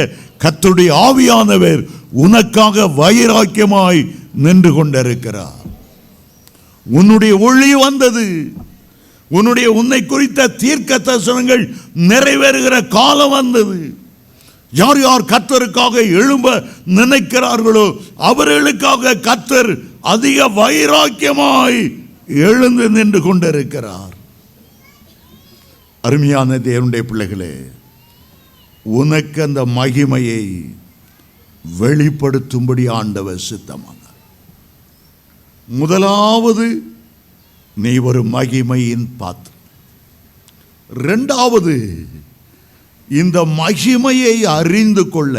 கர்த்தருடைய ஆவியானவர் உனக்காக வைராக்கியமாய் நின்று கொண்டிருக்கிறார். உன்னுடைய ஒளி வந்தது. உன்னை குறித்த தீர்க்க தரிசனங்கள் நிறைவேறுகிற காலம் வந்தது. யார் யார் கர்த்தருக்காக எழும்ப நினைக்கிறார்களோ அவர்களுக்காக கர்த்தர் அதிக வைராக்கியமாய் எழுந்து நின்று கொண்டிருக்கிறார். அருமையான தேவனுடைய பிள்ளைகளே, உனக்கு அந்த மகிமையை வெளிப்படுத்தும்படி ஆண்டவர் சித்தமானார். முதலாவது, நீ ஒரு மகிமையின் பாத்திரம். இரண்டாவது, இந்த மகிமையை அறிந்து கொள்ள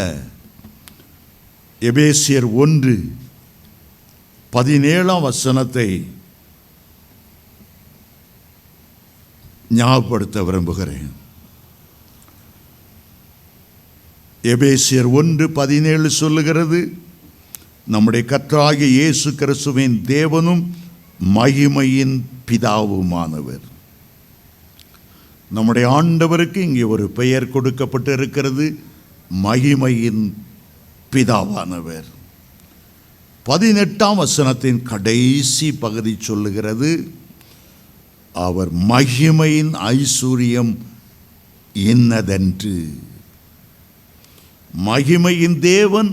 எபேசியர் 1:17 ஞாபகப்படுத்த விரும்புகிறேன். எபேசியர் 1:17 சொல்லுகிறது, நம்முடைய கர்த்தராகிய இயேசு கிறிஸ்துவின் தேவனும் மகிமையின் பிதாவுமானவர். நம்முடைய ஆண்டவருக்கு இங்கே ஒரு பெயர் கொடுக்கப்பட்டு இருக்கிறது, மகிமையின் பிதாவானவர். 18 கடைசி பகுதி சொல்லுகிறது, அவர் மகிமையின் ஐஸ்வர்யம் இன்னதென்று. மகிமையின் தேவன்,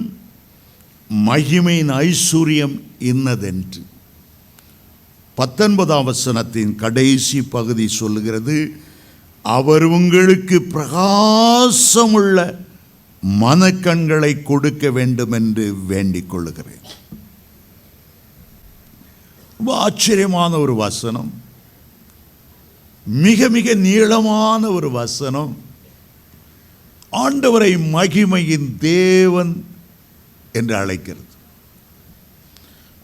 மகிமையின் ஐஸ்வர்யம் இன்னதென்று. 19 கடைசி பகுதி சொல்லுகிறது, அவர் உங்களுக்கு பிரகாசமுள்ள மனக்கண்களை கொடுக்க வேண்டும் என்று வேண்டிக் கொள்ளுகிறேன். ரொம்ப ஆச்சரியமான ஒரு வசனம், மிக மிக நீளமான ஒரு வசனம். ஆண்டவரை மகிமையின் தேவன் என்று அழைக்கிறது.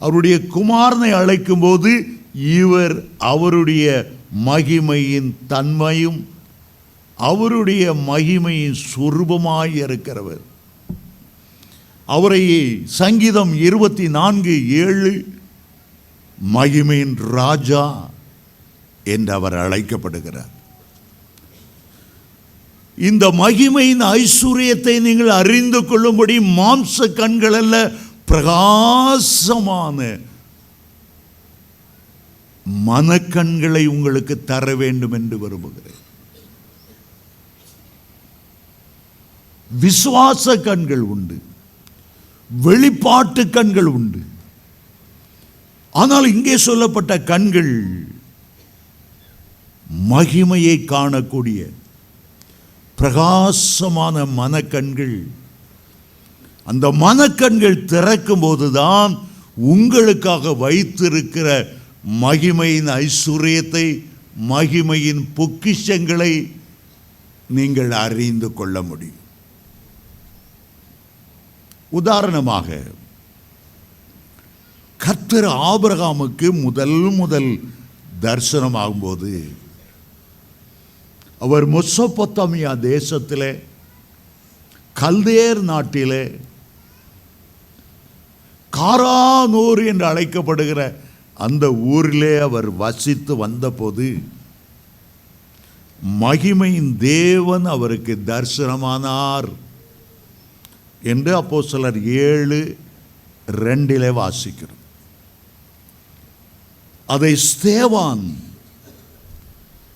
அவருடைய குமாரனை அழைக்கும் போது இவர் அவருடைய மகிமையின் தன்மையும் அவருடைய மகிமையின் சொரூபமாய் இருக்கிறவர். அவரை சங்கீதம் 24:7 மகிமையின் ராஜா என்று அவர் அழைக்கப்படுகிறார். இந்த மகிமையின் ஐஸ்வர்யத்தை நீங்கள் அறிந்து கொள்ளும்படி மாம்ச கண்கள் அல்ல, பிரகாசமான மனக்கண்களை உங்களுக்கு தர வேண்டும் என்று விரும்புகிறேன். விசுவாச கண்கள் உண்டு, வெளிப்பாட்டு கண்கள் உண்டு. ஆனால் இங்கே சொல்லப்பட்ட கண்கள் மகிமையை காணக்கூடிய பிரகாசமான மனக்கண்கள். அந்த மனக்கண்கள் திறக்கும் போதுதான் உங்களுக்காக வைத்திருக்கிற மகிமையின் ஐஸ்வர்யத்தை, மகிமையின் பொக்கிஷங்களை நீங்கள் அறிந்து கொள்ள முடியும். உதாரணமாக, கர்த்தர் ஆபிரகாமுக்கு முதல் தரிசனமாகும்போது அவர் மெசொப்பொத்தாமியா தேசத்திலே, கல்தேர் நாட்டிலே, காரானூர் என்று அழைக்கப்படுகிற அந்த ஊரிலே அவர் வசித்து வந்தபோது மகிமையின் தேவன் அவருக்கு தரிசனமானார் என்று அப்போஸ்தலர் 7:2 வாசிக்கிறோம். அதை ஸ்தேவான்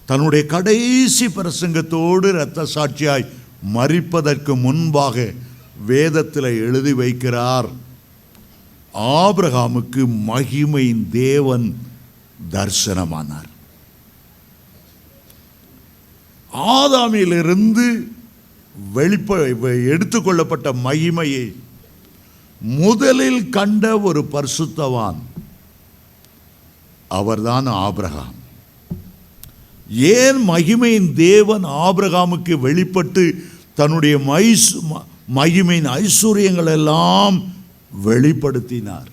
தன்னுடைய கடைசி பிரசங்கத்தோடு இரத்த சாட்சியாய் மரிப்பதற்கு முன்பாக வேதத்தில் எழுதி வைக்கிறார். ஆபிரகாமுக்கு மகிமையின் தேவன் தரிசனமானார். ஆதாமிலிருந்து எடுத்துக்கொள்ளப்பட்ட மகிமையை முதலில் கண்ட ஒரு பரிசுத்தவான் அவர்தான் ஆபிரகாம். ஏன் மகிமையின் தேவன் ஆபிரகாமுக்கு வெளிப்பட்டு தன்னுடைய மகிமையின் ஐஸ்வர்யங்கள் எல்லாம் வெளிப்படுத்தினார்?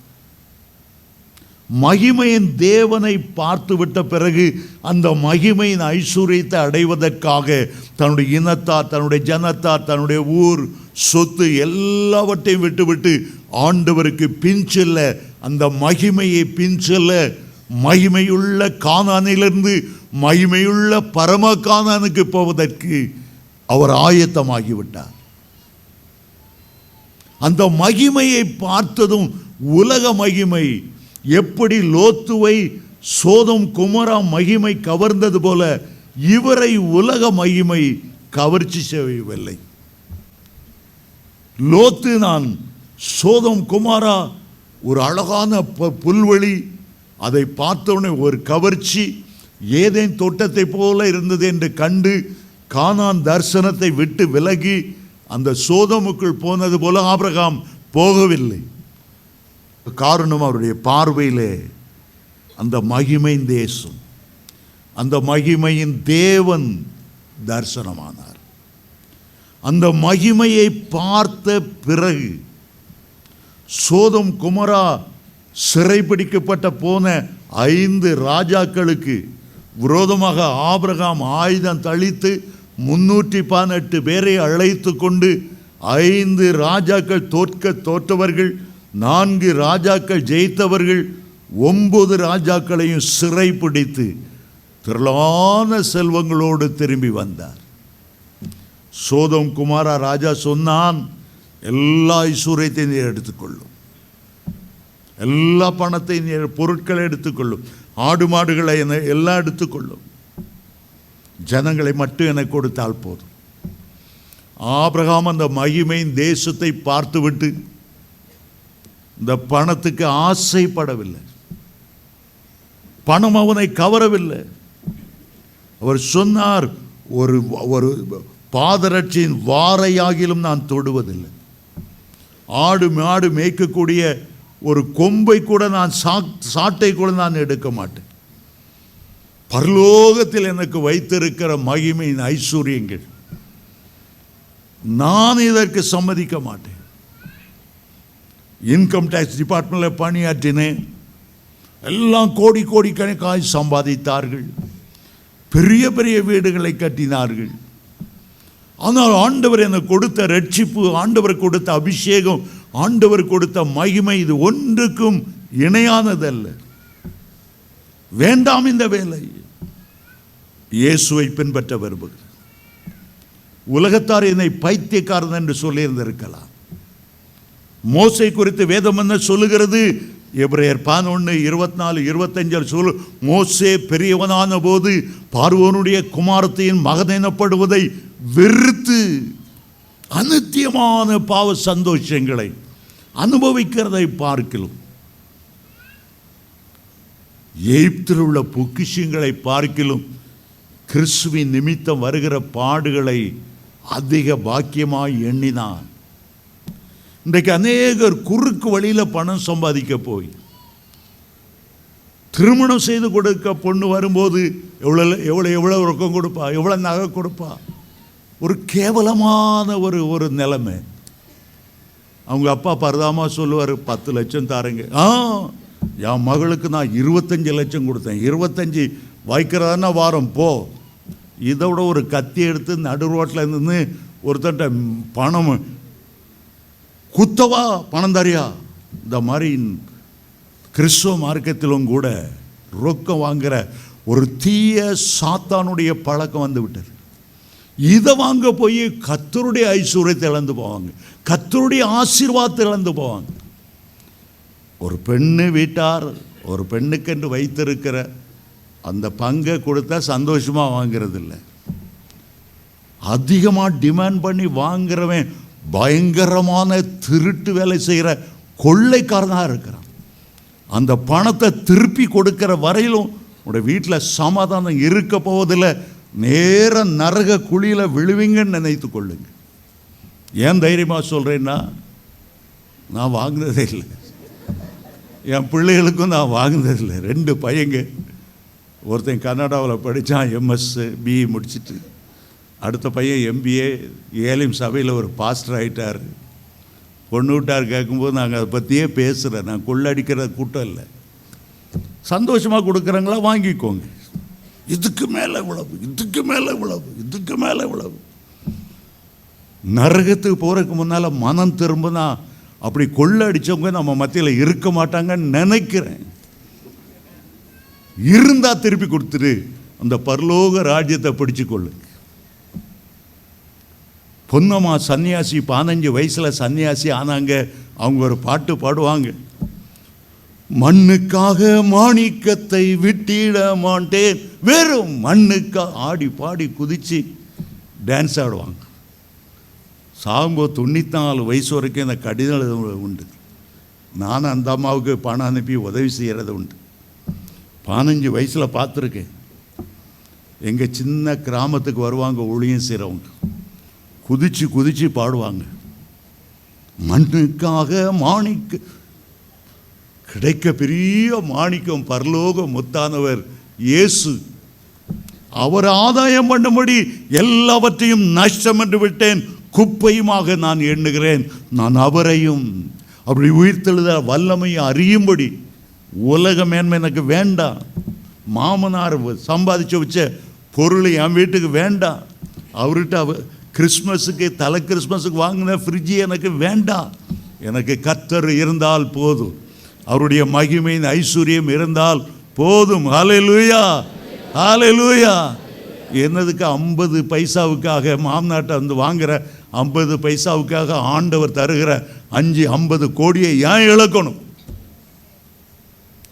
மகிமையின் தேவனை பார்த்துவிட்ட பிறகு அந்த மகிமையின் ஐஸ்வர்யத்தை அடைவதற்காக தன்னுடைய இனத்தார், தன்னுடைய ஜனத்தார், தன்னுடைய ஊர், சொத்து எல்லாவற்றையும் விட்டுவிட்டு ஆண்டவருக்கு பின் செல்ல, அந்த மகிமையை பின் செல்ல, மகிமையுள்ள கானானிலிருந்து மகிமையுள்ள பரம கானானுக்கு போவதற்கு அவர் ஆயத்தமாகிவிட்டார். அந்த மகிமையை பார்த்ததும் உலக மகிமை எப்படி லோத்துவை சோதம் குமரா மகிமை கவர்ந்தது போல இவரை உலக மகிமை கவர்ச்சி செய்யவில்லை. லோத்து நான் சோதம் குமாரா ஒரு அழகான புல்வெளி, அதை பார்த்தவுடனே ஒரு கவர்ச்சி, ஏதேன் தோட்டத்தை போல இருந்தது என்று கண்டு கானான் தரிசனத்தை விட்டு விலகி அந்த சோதமுக்குள் போனது போல ஆபிரகாம் போகவில்லை. காரணம், அவருடைய பார்வையிலே அந்த மகிமையின் தேசம், அந்த மகிமையின் தேவன் தரிசனமானார். அந்த மகிமையை பார்த்த பிறகு சோதம் குமரா சிறைபிடிக்கப்பட்ட போன 5 ராஜாக்களுக்கு விரோதமாக ஆபிரகாம் ஆயுதம் தளித்து 318 பேரை அழைத்து கொண்டு 5 ராஜாக்கள் தோற்றவர்கள், 4 ராஜாக்கள் ஜெயித்தவர்கள், 9 ராஜாக்களையும் சிறை பிடித்து திரளான செல்வங்களோடு திரும்பி வந்தார். சோதம் குமாரா ராஜா சொன்னான், எல்லா ஐஸ்வர்யத்தையும் நீர் எடுத்துக்கொள்ளும், எல்லா பணத்தையும் பொருட்களை எடுத்துக்கொள்ளும், ஆடு மாடுகளை எல்லாம் எடுத்துக்கொள்ளும், ஜனங்களை மட்டும் எனக்கு கொடுத்தால் போதும். ஆபிரகாம் அந்த மகிமையின் தேசத்தை பார்த்துவிட்டு இந்த பணத்துக்கு ஆசைப்படவில்லை. பணம் அவனை கவரவில்லை. அவர் சொன்னார், ஒரு பாதரட்சியின் வாரையாகிலும் நான் தொடுவதில்லை. ஆடு மாடு மேய்க்கக்கூடிய ஒரு கொம்பை கூட நான் சாட்டை கூட நான் எடுக்க மாட்டேன். பரலோகத்தில் எனக்கு வைத்திருக்கிற மகிமையின் ஐஸ்வர்யங்கள் நான் இதற்கு சம்மதிக்க மாட்டேன். இன்கம் டேக்ஸ் டிபார்ட்மெண்ட்டில் பணியாற்றினேன். எல்லாம் கோடி கணக்காய் சம்பாதித்தார்கள், பெரிய பெரிய வீடுகளை கட்டினார்கள். ஆனால் ஆண்டவர் எனக்கு கொடுத்த ரட்சிப்பு, ஆண்டவர் கொடுத்த அபிஷேகம், ஆண்டவர் கொடுத்த மகிமை இது ஒன்றுக்கும் இணையானதல்ல. வேண்டாம் இந்த வேலை. இயேசுவை பின்பற்ற விரும்புகிறேன். உலகத்தார் என்னை பைத்தியக்காரன் என்று சொல்லியிருந்திருக்கலாம். மோசை குறித்து வேதம் என்ன சொல்லுகிறது? எபிரேயர் 11:24-25 சொல்லு, மோசே பெரியவனான போது பார்வோனுடைய குமாரத்தின் மகன் எனப்படுவதை வெறுத்து அநித்தியமான பாவ சந்தோஷங்களை அனுபவிக்கிறதை பார்க்கலாம். எகிப்தில் உள்ள பொக்கிஷங்களை பார்க்கிலும் கிறிஸ்துவின் நிமித்தம் வருகிற பாடுகளை அதிக பாக்கியமாய் எண்ணினான். இன்றைக்கு அநேகர் குறுக்கு வழியில் பணம் சம்பாதிக்க போய் திருமணம் செய்து கொடுக்க பொண்ணு வரும்போது எவ்வளோ ரொக்கம் கொடுப்பா, எவ்வளோ நகை கொடுப்பா, ஒரு கேவலமான ஒரு நிலைமை. அவங்க அப்பா பரதாமா சொல்லுவார், 10 லட்சம் தாருங்க. என் மகளுக்கு நான் 25 லட்சம் கொடுத்தேன். 25 வைக்கிறதானா வாரம் போ. இதோட ஒரு கத்தி எடுத்து நடு ரோட்டில் இருந்து ஒருத்தட்ட பணம் குத்தவா, பணம் தரியா. இந்த மாதிரி கிறிஸ்துவ மார்க்கத்திலும் கூட ரொக்கம் வாங்குகிற ஒரு தீய சாத்தானுடைய பழக்கம் வந்து விட்டது. இதை வாங்க போய் கர்த்தருடைய ஐஸ்வர்யத்தை இழந்து போவாங்க, கர்த்தருடைய ஆசீர்வாதத்தை இழந்து போவாங்க. ஒரு பெண்ணு வீட்டார் ஒரு பெண்ணுக்கென்று வைத்திருக்கிற அந்த பங்கை கொடுத்தா சந்தோஷமாக வாங்கிறது இல்லை. அதிகமாக டிமாண்ட் பண்ணி வாங்குறவன் பயங்கரமான திருட்டு வேலை செய்கிற கொள்ளைக்காரனாக இருக்கிறான். அந்த பணத்தை திருப்பி கொடுக்கிற வரையிலும் உடைய வீட்டில் சமாதானம் இருக்க போவதில்லை. நேர நரக குழியில் விழுவீங்கன்னு நினைத்து கொள்ளுங்க. ஏன் தைரியமாக சொல்கிறேன்னா, நான் வாங்கினதே இல்லை, என் பிள்ளைகளுக்கும் நான் வாங்கினதில்லை. 2 பையங்க, ஒருத்தன் கனடாவில் படித்தான், எம்எஸ் பிஇ முடிச்சுட்டு. அடுத்த பையன் எம்பிஏ, ஏலிம் சபையில் ஒரு பாஸ்டர் ஆகிட்டார். பொண்ணு விட்டார் கேட்கும்போது நாங்கள் அதை பற்றியே பேசுகிறேன். நான் கொள்ளடிக்கிற கூட்டம் இல்லை. சந்தோஷமாக கொடுக்குறாங்களா வாங்கிக்கோங்க. இதுக்கு மேலே இவ்வளவு, இதுக்கு மேலே இவ்வளவு, இதுக்கு மேலே இவ்வளவு. நரகத்துக்கு போகிறதுக்கு முன்னால் மனம் திரும்பினா அப்படி கொள்ளடிச்சவங்க நம்ம மத்தியில் இருக்க மாட்டாங்கன்னு நினைக்கிறேன். இருந்தால் திருப்பி கொடுத்துரு, அந்த பரலோக ராஜ்யத்தை பிடிச்சு கொள்ளுங்க. பொன்னம்மா சன்னியாசி 15 வயசில் சன்னியாசி ஆனாங்க. அவங்க ஒரு பாட்டு பாடுவாங்க, மண்ணுக்காக மாணிக்கத்தை விட்டிட மாட்டேன், வெறும் மண்ணுக்காக. ஆடி பாடி குதிச்சு டான்ஸ் ஆடுவாங்க. சாகும்போது 94 வயசு வரைக்கும் இந்த கடிதம் எழுத உண்டு. நானும் அந்த அம்மாவுக்கு பணம் அனுப்பி உதவி செய்கிறது உண்டு. 15 வயசில் பார்த்துருக்கேன். எங்கள் சின்ன கிராமத்துக்கு வருவாங்க ஊழியம் செய்கிறவங்க, குதிச்சு குதிச்சு பாடுவாங்க, மண்ணுக்காக மாணிக்க. கிடைக்க பெரிய மாணிக்கம் பரலோக முத்தானவர் இயேசு. அவர் ஆதாயம் பண்ணும்படி எல்லாவற்றையும் நஷ்டம் என்று விட்டேன், குப்பையுமாக நான் எண்ணுகிறேன். நான் அவரையும் அப்படி உயிர்த்தெழுத வல்லமையை அறியும்படி உலக மேன்மை எனக்கு வேண்டாம். மாமனார் சம்பாதிச்சு வச்ச பொருள் என் வீட்டுக்கு வேண்டாம். அவர்கிட்ட கிறிஸ்மஸுக்கு கிறிஸ்மஸுக்கு வாங்கின ஃப்ரிட்ஜு எனக்கு வேண்டாம். எனக்கு கர்த்தர் இருந்தால் போதும், அவருடைய மகிமையின் ஐஸ்வர்யம் இருந்தால் போதும். ஹல்லேலூயா, ஹல்லேலூயா. என்னதுக்கு 50 பைசாவுக்காக மாமனாட்டை வந்து வாங்குற 50 பைசாவுக்காக ஆண்டவர் தருகிற 50 கோடியை ஏன் இழக்கணும்?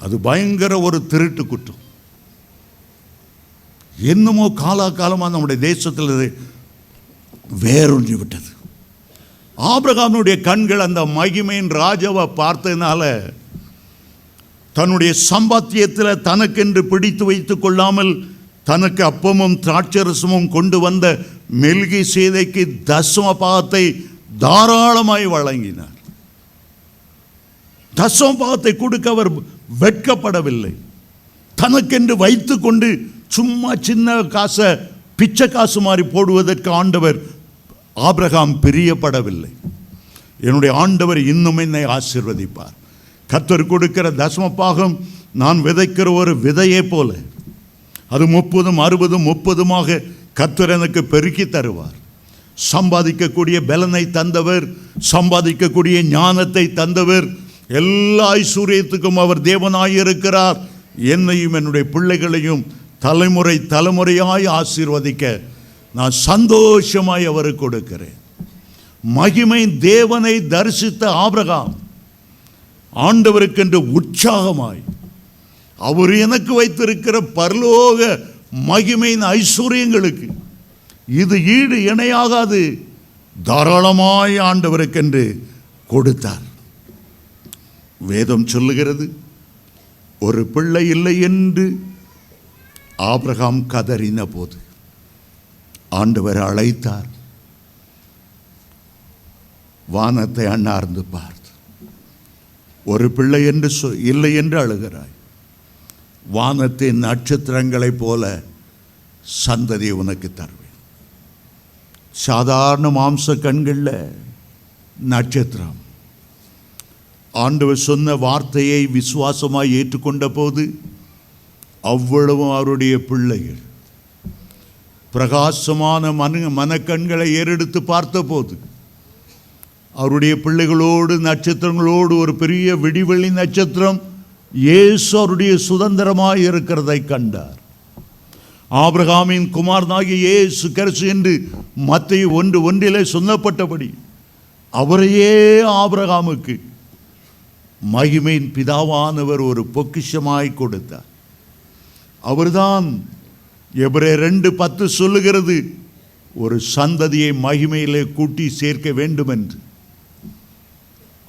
அது பயங்கர ஒரு திருட்டு குற்றம். என்னமோ காலாகாலமாக நம்முடைய தேசத்தில் வேரூன்றி விட்டது. ஆபிரகாமுடைய கண்கள் அந்த மகிமையின் ராஜாவை பார்த்ததுனால தன்னுடைய சம்பாத்தியத்தில் தனக்கென்று பிடித்து வைத்துக் கொள்ளாமல் தனக்கு அப்பமும் திராட்சரசமும் கொண்டு வந்த மெல்கிசேதேக்கு தசம பாகத்தை தாராளமாய் வழங்கினார். தசம பாகத்தை கொடுக்க அவர் வெட்கப்படவில்லை. தனக்கென்று வைத்து கொண்டு சும்மா சின்ன காசை பிச்சை காசு மாதிரி போடுவதற்கு ஆண்டவர் ஆபிரகாம் பிரியப்படவில்லை. என்னுடைய ஆண்டவர் இன்னும் என்னை ஆசீர்வதிப்பார். கர்த்தர் கொடுக்கிற தசம பாகம் நான் விதைக்கிற ஒரு விதையை போல அது 30, 60, 30 கர்த்தர் எனக்கு பெருக்கி தருவார். சம்பாதிக்கக்கூடிய பலனை தந்தவர், சம்பாதிக்கக்கூடிய ஞானத்தை தந்தவர், எல்லா ஐஸ்வர்யத்துக்கும் அவர் தேவனாயிருக்கிறார். என்னையும் என்னுடைய பிள்ளைகளையும் தலைமுறை தலைமுறையாய் ஆசீர்வதிக்க நான் சந்தோஷமாய் அவருக்கு கொடுக்கிறேன். மகிமை தேவனை தரிசித்த ஆபிரகாம் ஆண்டவருக்கென்று உற்சாகமாய் அவர் எனக்கு வைத்திருக்கிற பரலோக மகிமையின் ஐஸ்வர்யங்களுக்கு இது ஈடு இணையாகாது, தாராளமாய் ஆண்டவருக்கென்று கொடுத்தார். வேதம் சொல்லுகிறது, ஒரு பிள்ளை இல்லை என்று ஆபிரகாம் கதறின போது ஆண்டவர் அழைத்தார். வானத்தை அண்ணார்ந்து பார்த்து, ஒரு பிள்ளை என்று இல்லை என்று அழுகிறாய், வானத்தின் நட்சத்திரங்களைப் போல சந்ததி உனக்கு தருவேன். சாதாரண மாம்ச கண்களில் நட்சத்திரம். ஆண்டவர் சொன்ன வார்த்தையை விசுவாசமாய் ஏற்றுக்கொண்ட போது அவ்வளவும் அவருடைய பிள்ளைகள் பிரகாசமான மனக்கண்களை ஏறெடுத்து பார்த்தபோது அவருடைய பிள்ளைகளோடு நட்சத்திரங்களோடு ஒரு பெரிய விடிவெள்ளி நட்சத்திரம் இயேசு அவருடைய சுதந்திரமாய் இருக்கிறதை கண்டார். ஆபிரகாமின் குமாரனாகிய இயேசு கிறிஸ்து என்று மத்தேயு 1:1 சொல்லப்பட்டபடி அவரையே ஆபிரகாமுக்கு மகிமையின் பிதாவானவர் ஒரு பொக்கிஷமாய் கொடுத்தார். அவர்தான் எபிரேயர் 2:10 சொல்லுகிறது, ஒரு சந்ததியை மகிமையிலே கூட்டி சேர்க்க வேண்டும் என்று.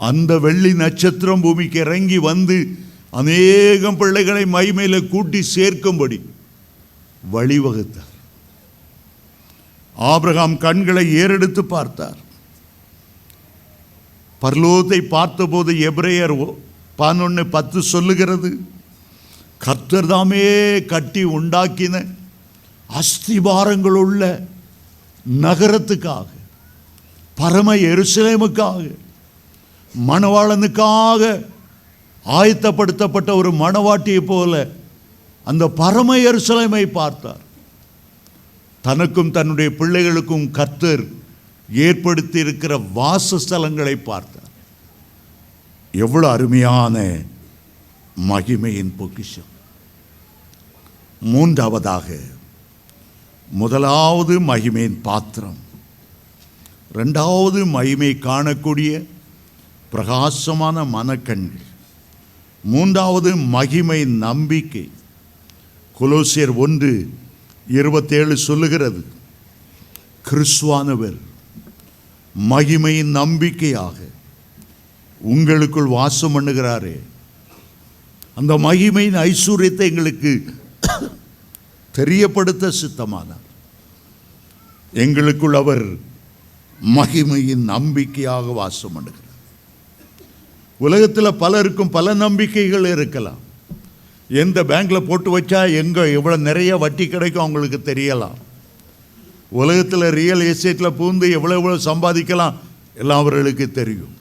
அந்த வெள்ளி நட்சத்திரம் பூமிக்கு இறங்கி வந்து அநேகம் பிள்ளைகளை மகிமையிலே கூட்டி சேர்க்கும்படி வழிவகுத்தார். ஆபிரகாம் கண்களை ஏறெடுத்து பார்த்தார். பரலோகத்தை பார்த்தபோது எபிரேயர் 11:10 சொல்லுகிறது, கர்த்தர் தாமே கட்டி உண்டாக்கின அஸ்திபாரங்கள் உள்ள நகரத்துக்காக, பரம எருசலேமுக்காக, மணவாளனுக்காக ஆயத்தப்படுத்தப்பட்ட ஒரு மணவாட்டியை போல அந்த பரம எருசலேமை பார்த்தார். தனக்கும் தன்னுடைய பிள்ளைகளுக்கும் கர்த்தர் ஏற்படுத்தி இருக்கிற வாசஸ்தலங்களை பார்த்தார். எவ்வளவு அருமையான மகிமையின் பொக்கிஷம். மூன்றாவதாக, முதலாவது மகிமையின் பாத்திரம், இரண்டாவது மகிமை காணக்கூடிய பிரகாசமான மனக்கண்கள், மூன்றாவது மகிமை நம்பிக்கை. கொலோசியர் 1:27 சொல்லுகிறது, கிறிஸ்துவானவர் மகிமையின் நம்பிக்கையாக உங்களுக்குள் வாசம் பண்ணுகிறாரே. அந்த மகிமையின் ஐஸ்வர்யத்தை எங்களுக்கு தெரியப்படுத்த சித்தமானார். எங்களுக்குள் அவர் மகிமையின் நம்பிக்கையாக வாசம் பண்ணுகிறார். உலகத்தில் பலருக்கும் பல நம்பிக்கைகள் இருக்கலாம். எந்த பேங்க்கில் போட்டு வச்சா எங்கே எவ்வளோ நிறைய வட்டி கிடைக்கும் அவங்களுக்கு தெரியலாம். உலகத்தில் ரியல் எஸ்டேட்டில் பூந்து எவ்வளோ சம்பாதிக்கலாம் எல்லாம் அவர்களுக்கு தெரியும்.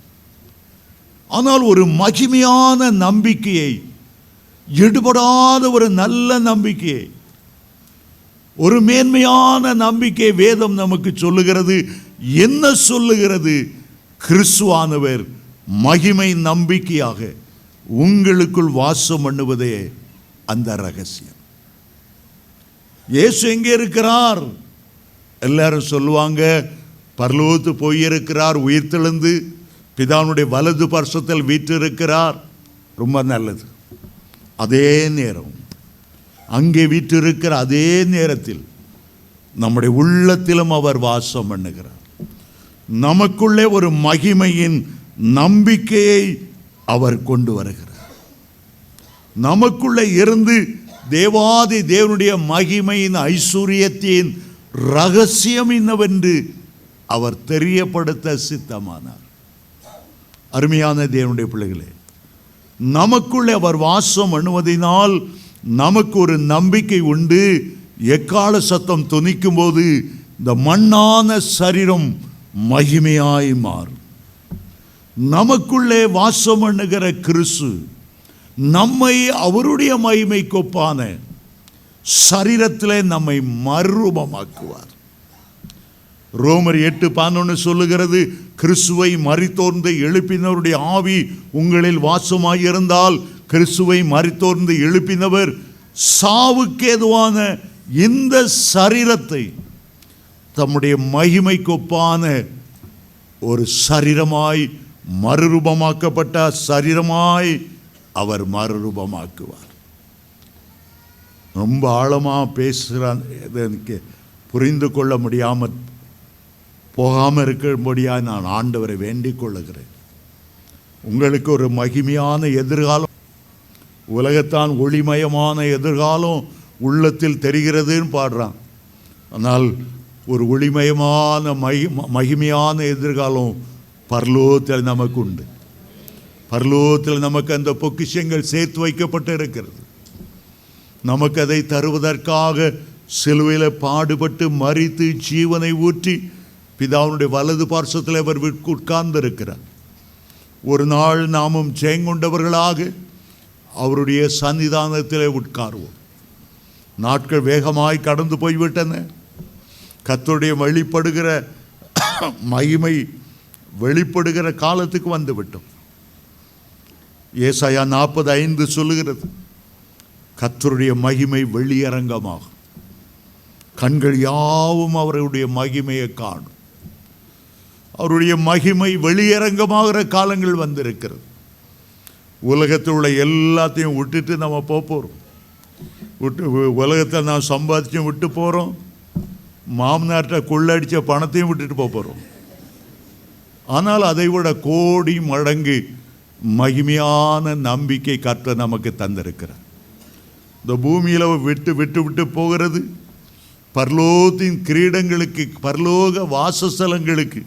ஆனால் ஒரு மகிமையான நம்பிக்கையை, எடுபடாத ஒரு நல்ல நம்பிக்கையை, ஒரு மேன்மையான நம்பிக்கை வேதம் நமக்கு சொல்லுகிறது. என்ன சொல்லுகிறது? கிறிஸ்துவானவர் மகிமை நம்பிக்கையாக உங்களுக்குள் வாசம் பண்ணுவதே அந்த ரகசியம். இயேசு எங்கே இருக்கிறார்? எல்லாரும் சொல்லுவாங்க, பரலோகத்து போயிருக்கிறார், உயிர்த்தெழுந்து பிதாவுடைய வலது பார்சத்தில் வீற்றிருக்கிறார். ரொம்ப நல்லது. அதே நேரம் அங்கே வீற்றிருக்கிற அதே நேரத்தில் நம்முடைய உள்ளத்திலும் அவர் வாசம் பண்ணுகிறார். நமக்குள்ளே ஒரு மகிமையின் நம்பிக்கையை அவர் கொண்டு வருகிறார். நமக்குள்ளே இருந்து தேவாதி தேவனுடைய மகிமையின் ஐஸ்வர்யத்தின் ரகசியம் என்னவென்று அவர் தெரியப்படுத்த சித்தமானார். அருமையான தேவனுடைய பிள்ளைகளே, நமக்குள்ளே அவர் வாசம் பண்ணுவதினால் நமக்கு ஒரு நம்பிக்கை உண்டு. எக்கால சத்தம் தொனிக்கும் போது இந்த மண்ணான சரீரம் மகிமையாய் மாறும். நமக்குள்ளே வாசம் பண்ணுகிற கிறிஸ்து நம்மை அவருடைய மகிமைக்கு ஒப்பான சரீரத்திலே நம்மை மறுரூபமாக்குவார். ரோமர் 8:11 சொல்லுகிறது, கிறிஸ்துவை மரித்தோர்ந்து எழுப்பினவருடைய ஆவி உங்களில் வாசமாயிருந்தால், கிறிஸ்துவை மரித்தோர்ந்து எழுப்பினவர் சாவுக்கு ஏதுவான இந்த சரீரத்தை தம்முடைய மகிமைக்கு ஒப்பான ஒரு சரீரமாய், மறுரூபமாக்கப்பட்ட சரீரமாய் அவர் மறுரூபமாக்குவார். ரொம்ப ஆழமாக பேசுகிறான். எனக்கு புரிந்து கொள்ள முடியாமல் போகாமல் இருக்கும்படியாக நான் ஆண்டவரை வேண்டிக் கொள்ளுகிறேன். உங்களுக்கு ஒரு மகிமையான எதிர்காலம், உலகத்தான் ஒளிமயமான எதிர்காலம் உள்ளத்தில் தெரிகிறதுன்னு பாடுறான். ஆனால் ஒரு ஒளிமயமான மகிமையான எதிர்காலம் பரலோகத்தில் நமக்கு உண்டு. பரலோகத்தில் நமக்கு அந்த பொக்கிஷங்கள் சேர்த்து வைக்கப்பட்டு இருக்கிறது. நமக்கு அதை தருவதற்காக சிலுவையில் பாடுபட்டு மரித்து ஜீவனை ஊற்றி பிதாவுடைய வலது பார்சத்தில் அவர் உட்கார்ந்து இருக்கிறார். ஒரு நாள் நாமும் ஜெயங்கொண்டவர்களாக அவருடைய சன்னிதானத்திலே உட்காருவோம். நாட்கள் வேகமாய் கடந்து போய்விட்டன. கர்த்தருடைய வெளிப்படுகிற மகிமை வெளிப்படுகிற காலத்துக்கு வந்து விட்டோம். ஏசாயா 40:5 சொல்லுகிறது, கர்த்தருடைய மகிமை வெளியரங்கமாகும், கண்கள் யாவும் அவருடைய மகிமையை காணும். அவருடைய மகிமை வெளியரங்கமாகிற காலங்கள் வந்திருக்கிறது. உலகத்தில் உள்ள எல்லாத்தையும் விட்டுட்டு நம்ம போகிறோம். உலகத்தில் நாம் சம்பாதிச்சும் விட்டு போகிறோம், மாமனார்கிட்ட கொள்ளடித்த பணத்தையும் விட்டுட்டு போகிறோம். ஆனால் அதை விட கோடி மடங்கு மகிமையான நம்பிக்கை கர்த்தர் நமக்கு தந்திருக்கிறார். இந்த பூமியில் விட்டு விட்டு விட்டு போகிறது பரலோகத்தின் கிரீடங்களுக்கு, பரலோக வாசஸ்தலங்களுக்கு,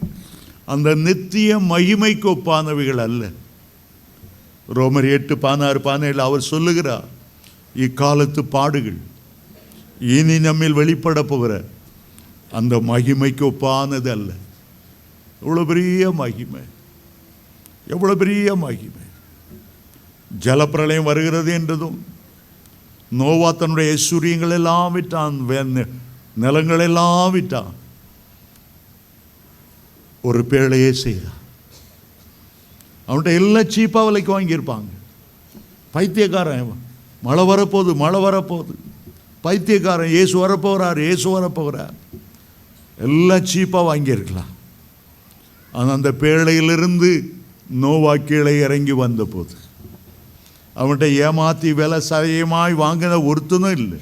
அந்த நித்திய மகிமைக்கு ஒப்பானவைகள் அல்ல. ரோமர் 8:16-17 அவர் சொல்லுகிறார், இக்காலத்து பாடுகள் இனி நம்மில் வெளிப்பட போகிற அந்த மகிமைக்கு ஒப்பானது அல்ல. எவ்வளோ பெரிய மகிமை, எவ்வளோ பெரிய மகிமை. ஜலப்பிரளயம் வருகிறது என்றதும் நோவா தன்னுடைய ஐஸ்வர்யங்கள் எல்லாம் விட்டான், நிலங்கள் எல்லாம் விட்டான், ஒரு பேழையே செய்தான். அவன்கிட்ட எல்லாம் சீப்பாக விலைக்கு வாங்கியிருப்பாங்க. பைத்தியக்காரன், மழை வரப்போகுது, மழை வரப்போகுது, பைத்தியக்காரன், இயேசு வரப்போகிறார், இயேசு வரப்போகிறார், எல்லாம் சீப்பாக வாங்கியிருக்கலாம். ஆனால் அந்த பேழையிலிருந்து நோவா கீழே இறங்கி வந்த போது அவன்கிட்ட ஏமாற்றி விலை சயமாய் வாங்கின ஒருத்தனும் இல்லை.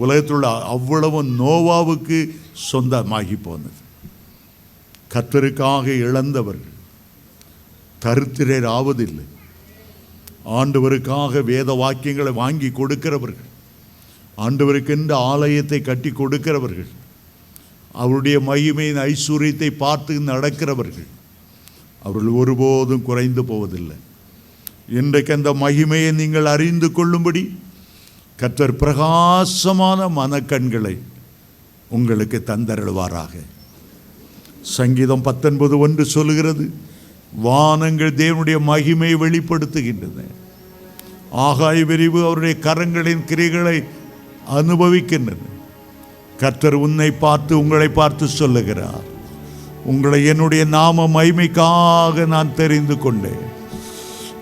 உலகத்தில் அவ்வளவு நோவாவுக்கு சொந்தமாகி போனது. கர்த்தருக்காக இழந்தவர்கள் தரித்திரர் ஆவதில்லை. ஆண்டவருக்காக வேத வாக்கியங்களை வாங்கி கொடுக்கிறவர்கள், ஆண்டவருக்கென்று ஆலயத்தை கட்டி கொடுக்கிறவர்கள், அவருடைய மகிமையின் ஐஸ்வர்யத்தை பார்த்து நடக்கிறவர்கள், அவர்கள் ஒருபோதும் குறைந்து போவதில்லை. இன்றைக்கு அந்த மகிமையை நீங்கள் அறிந்து கொள்ளும்படி கர்த்தர் பிரகாசமான மனக்கண்களை உங்களுக்கு தந்தருள்வாராக. சங்கீதம் 19:1 சொல்லுகிறது, வானங்கள் தேவனுடைய மகிமையை வெளிப்படுத்துகின்றன, ஆகாய விரிவு அவருடைய கரங்களின் கிரிகளை அனுபவிக்கின்றன. கர்த்தர் உன்னை பார்த்து, உங்களை பார்த்து சொல்லுகிறார், உங்களை என்னுடைய நாம மகிமைக்காக நான் தெரிந்து கொண்டேன்,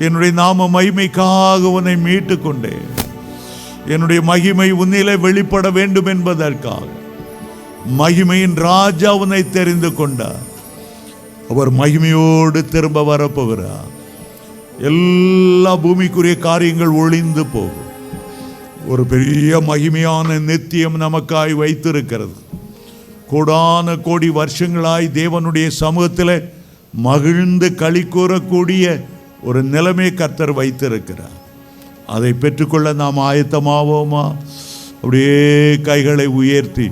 என்னுடைய நாம மகிமைக்காக உன்னை மீட்டு கொண்டேன், என்னுடைய மகிமை உன்னிலே வெளிப்பட வேண்டும் என்பதற்காக மகிமையின் ராஜா உன்னை தெரிந்து கொண்டார். அவர் மகிமையோடு திரும்ப வரப்போகிறார். எல்லா பூமிக்குரிய காரியங்கள் ஒளிந்து போகும். ஒரு பெரிய மகிமையான நித்தியம் நமக்காய் வைத்திருக்கிறது. கோடான கோடி வருஷங்களாய் தேவனுடைய சமூகத்தில் மகிழ்ந்து களி கூறக்கூடிய ஒரு நிலைமை கர்த்தர் வைத்திருக்கிறார். அதை பெற்றுக்கொள்ள நாம் ஆயத்தமாவோமா? அப்படியே கைகளை உயர்த்தி,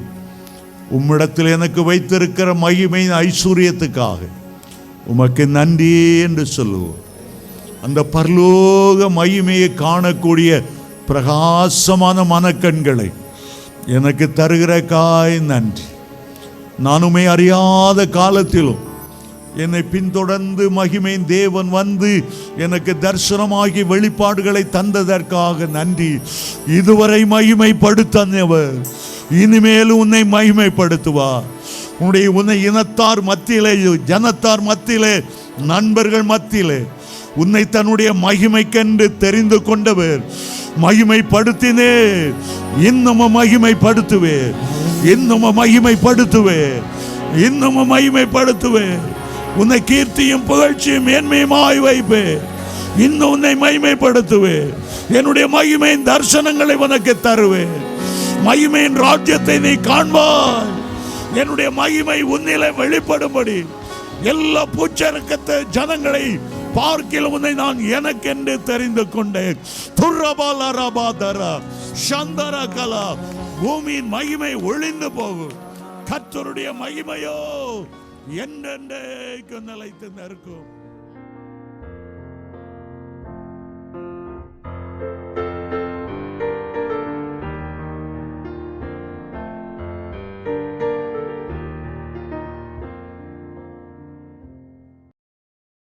உம்மிடத்தில் எனக்கு வைத்திருக்கிற மகிமையின் ஐஸ்வர்யத்துக்காக உமக்கு நன்றி என்று சொல்லுவோம். அந்த பரலோக மகிமையை காணக்கூடிய பிரகாசமான மனக்கண்களை எனக்கு தருகிறக்காய் நன்றி. நானுமே அறியாத காலத்திலும் என்னை பின்தொடர்ந்து மகிமையின் தேவன் வந்து எனக்கு தரிசனமாகி வெளிப்பாடுகளை தந்ததற்காக நன்றி. இதுவரை மகிமைப்படுத்தவர் இனிமேலும் உன்னை மகிமைப்படுத்துவார். உன்னை இனத்தார் மத்தியிலே, ஜனத்தார் மத்தியிலே, நண்பர்கள் மத்தியிலே உன்னை தன்னுடைய மகிமைக்கென்று தெரிந்து கொண்டவர் மகிமைப்படுத்தினே. இன்னமும் மகிமைப்படுத்துவே, இன்னமும் மகிமைப்படுத்துவே, இன்னமும் மகிமைப்படுத்துவே. உன்னை கீர்த்தியும் புகழ்ச்சியும் மேன்மையுமாய் வைப்பே. இன்னும் உன்னை மகிமைப்படுத்துவே. என்னுடைய மகிமையின் தரிசனங்களை உனக்கு தருவே. மகிமையின் ராஜ்யத்தை நீ காண்பாய். என்னுடைய மகிமை உன்னிலே வெளிப்படும்படி எல்லா பூச்சரக்கத்தை ஜனங்களை பார்க்கில் உன்னை நான் எனக்கென்று தெரிந்து கொண்டேன். பூமியின் மகிமை ஒளிந்து போகும், கர்த்தருடைய மகிமையோ என்றென்றைக்கு நிலைத்து நிற்கும்.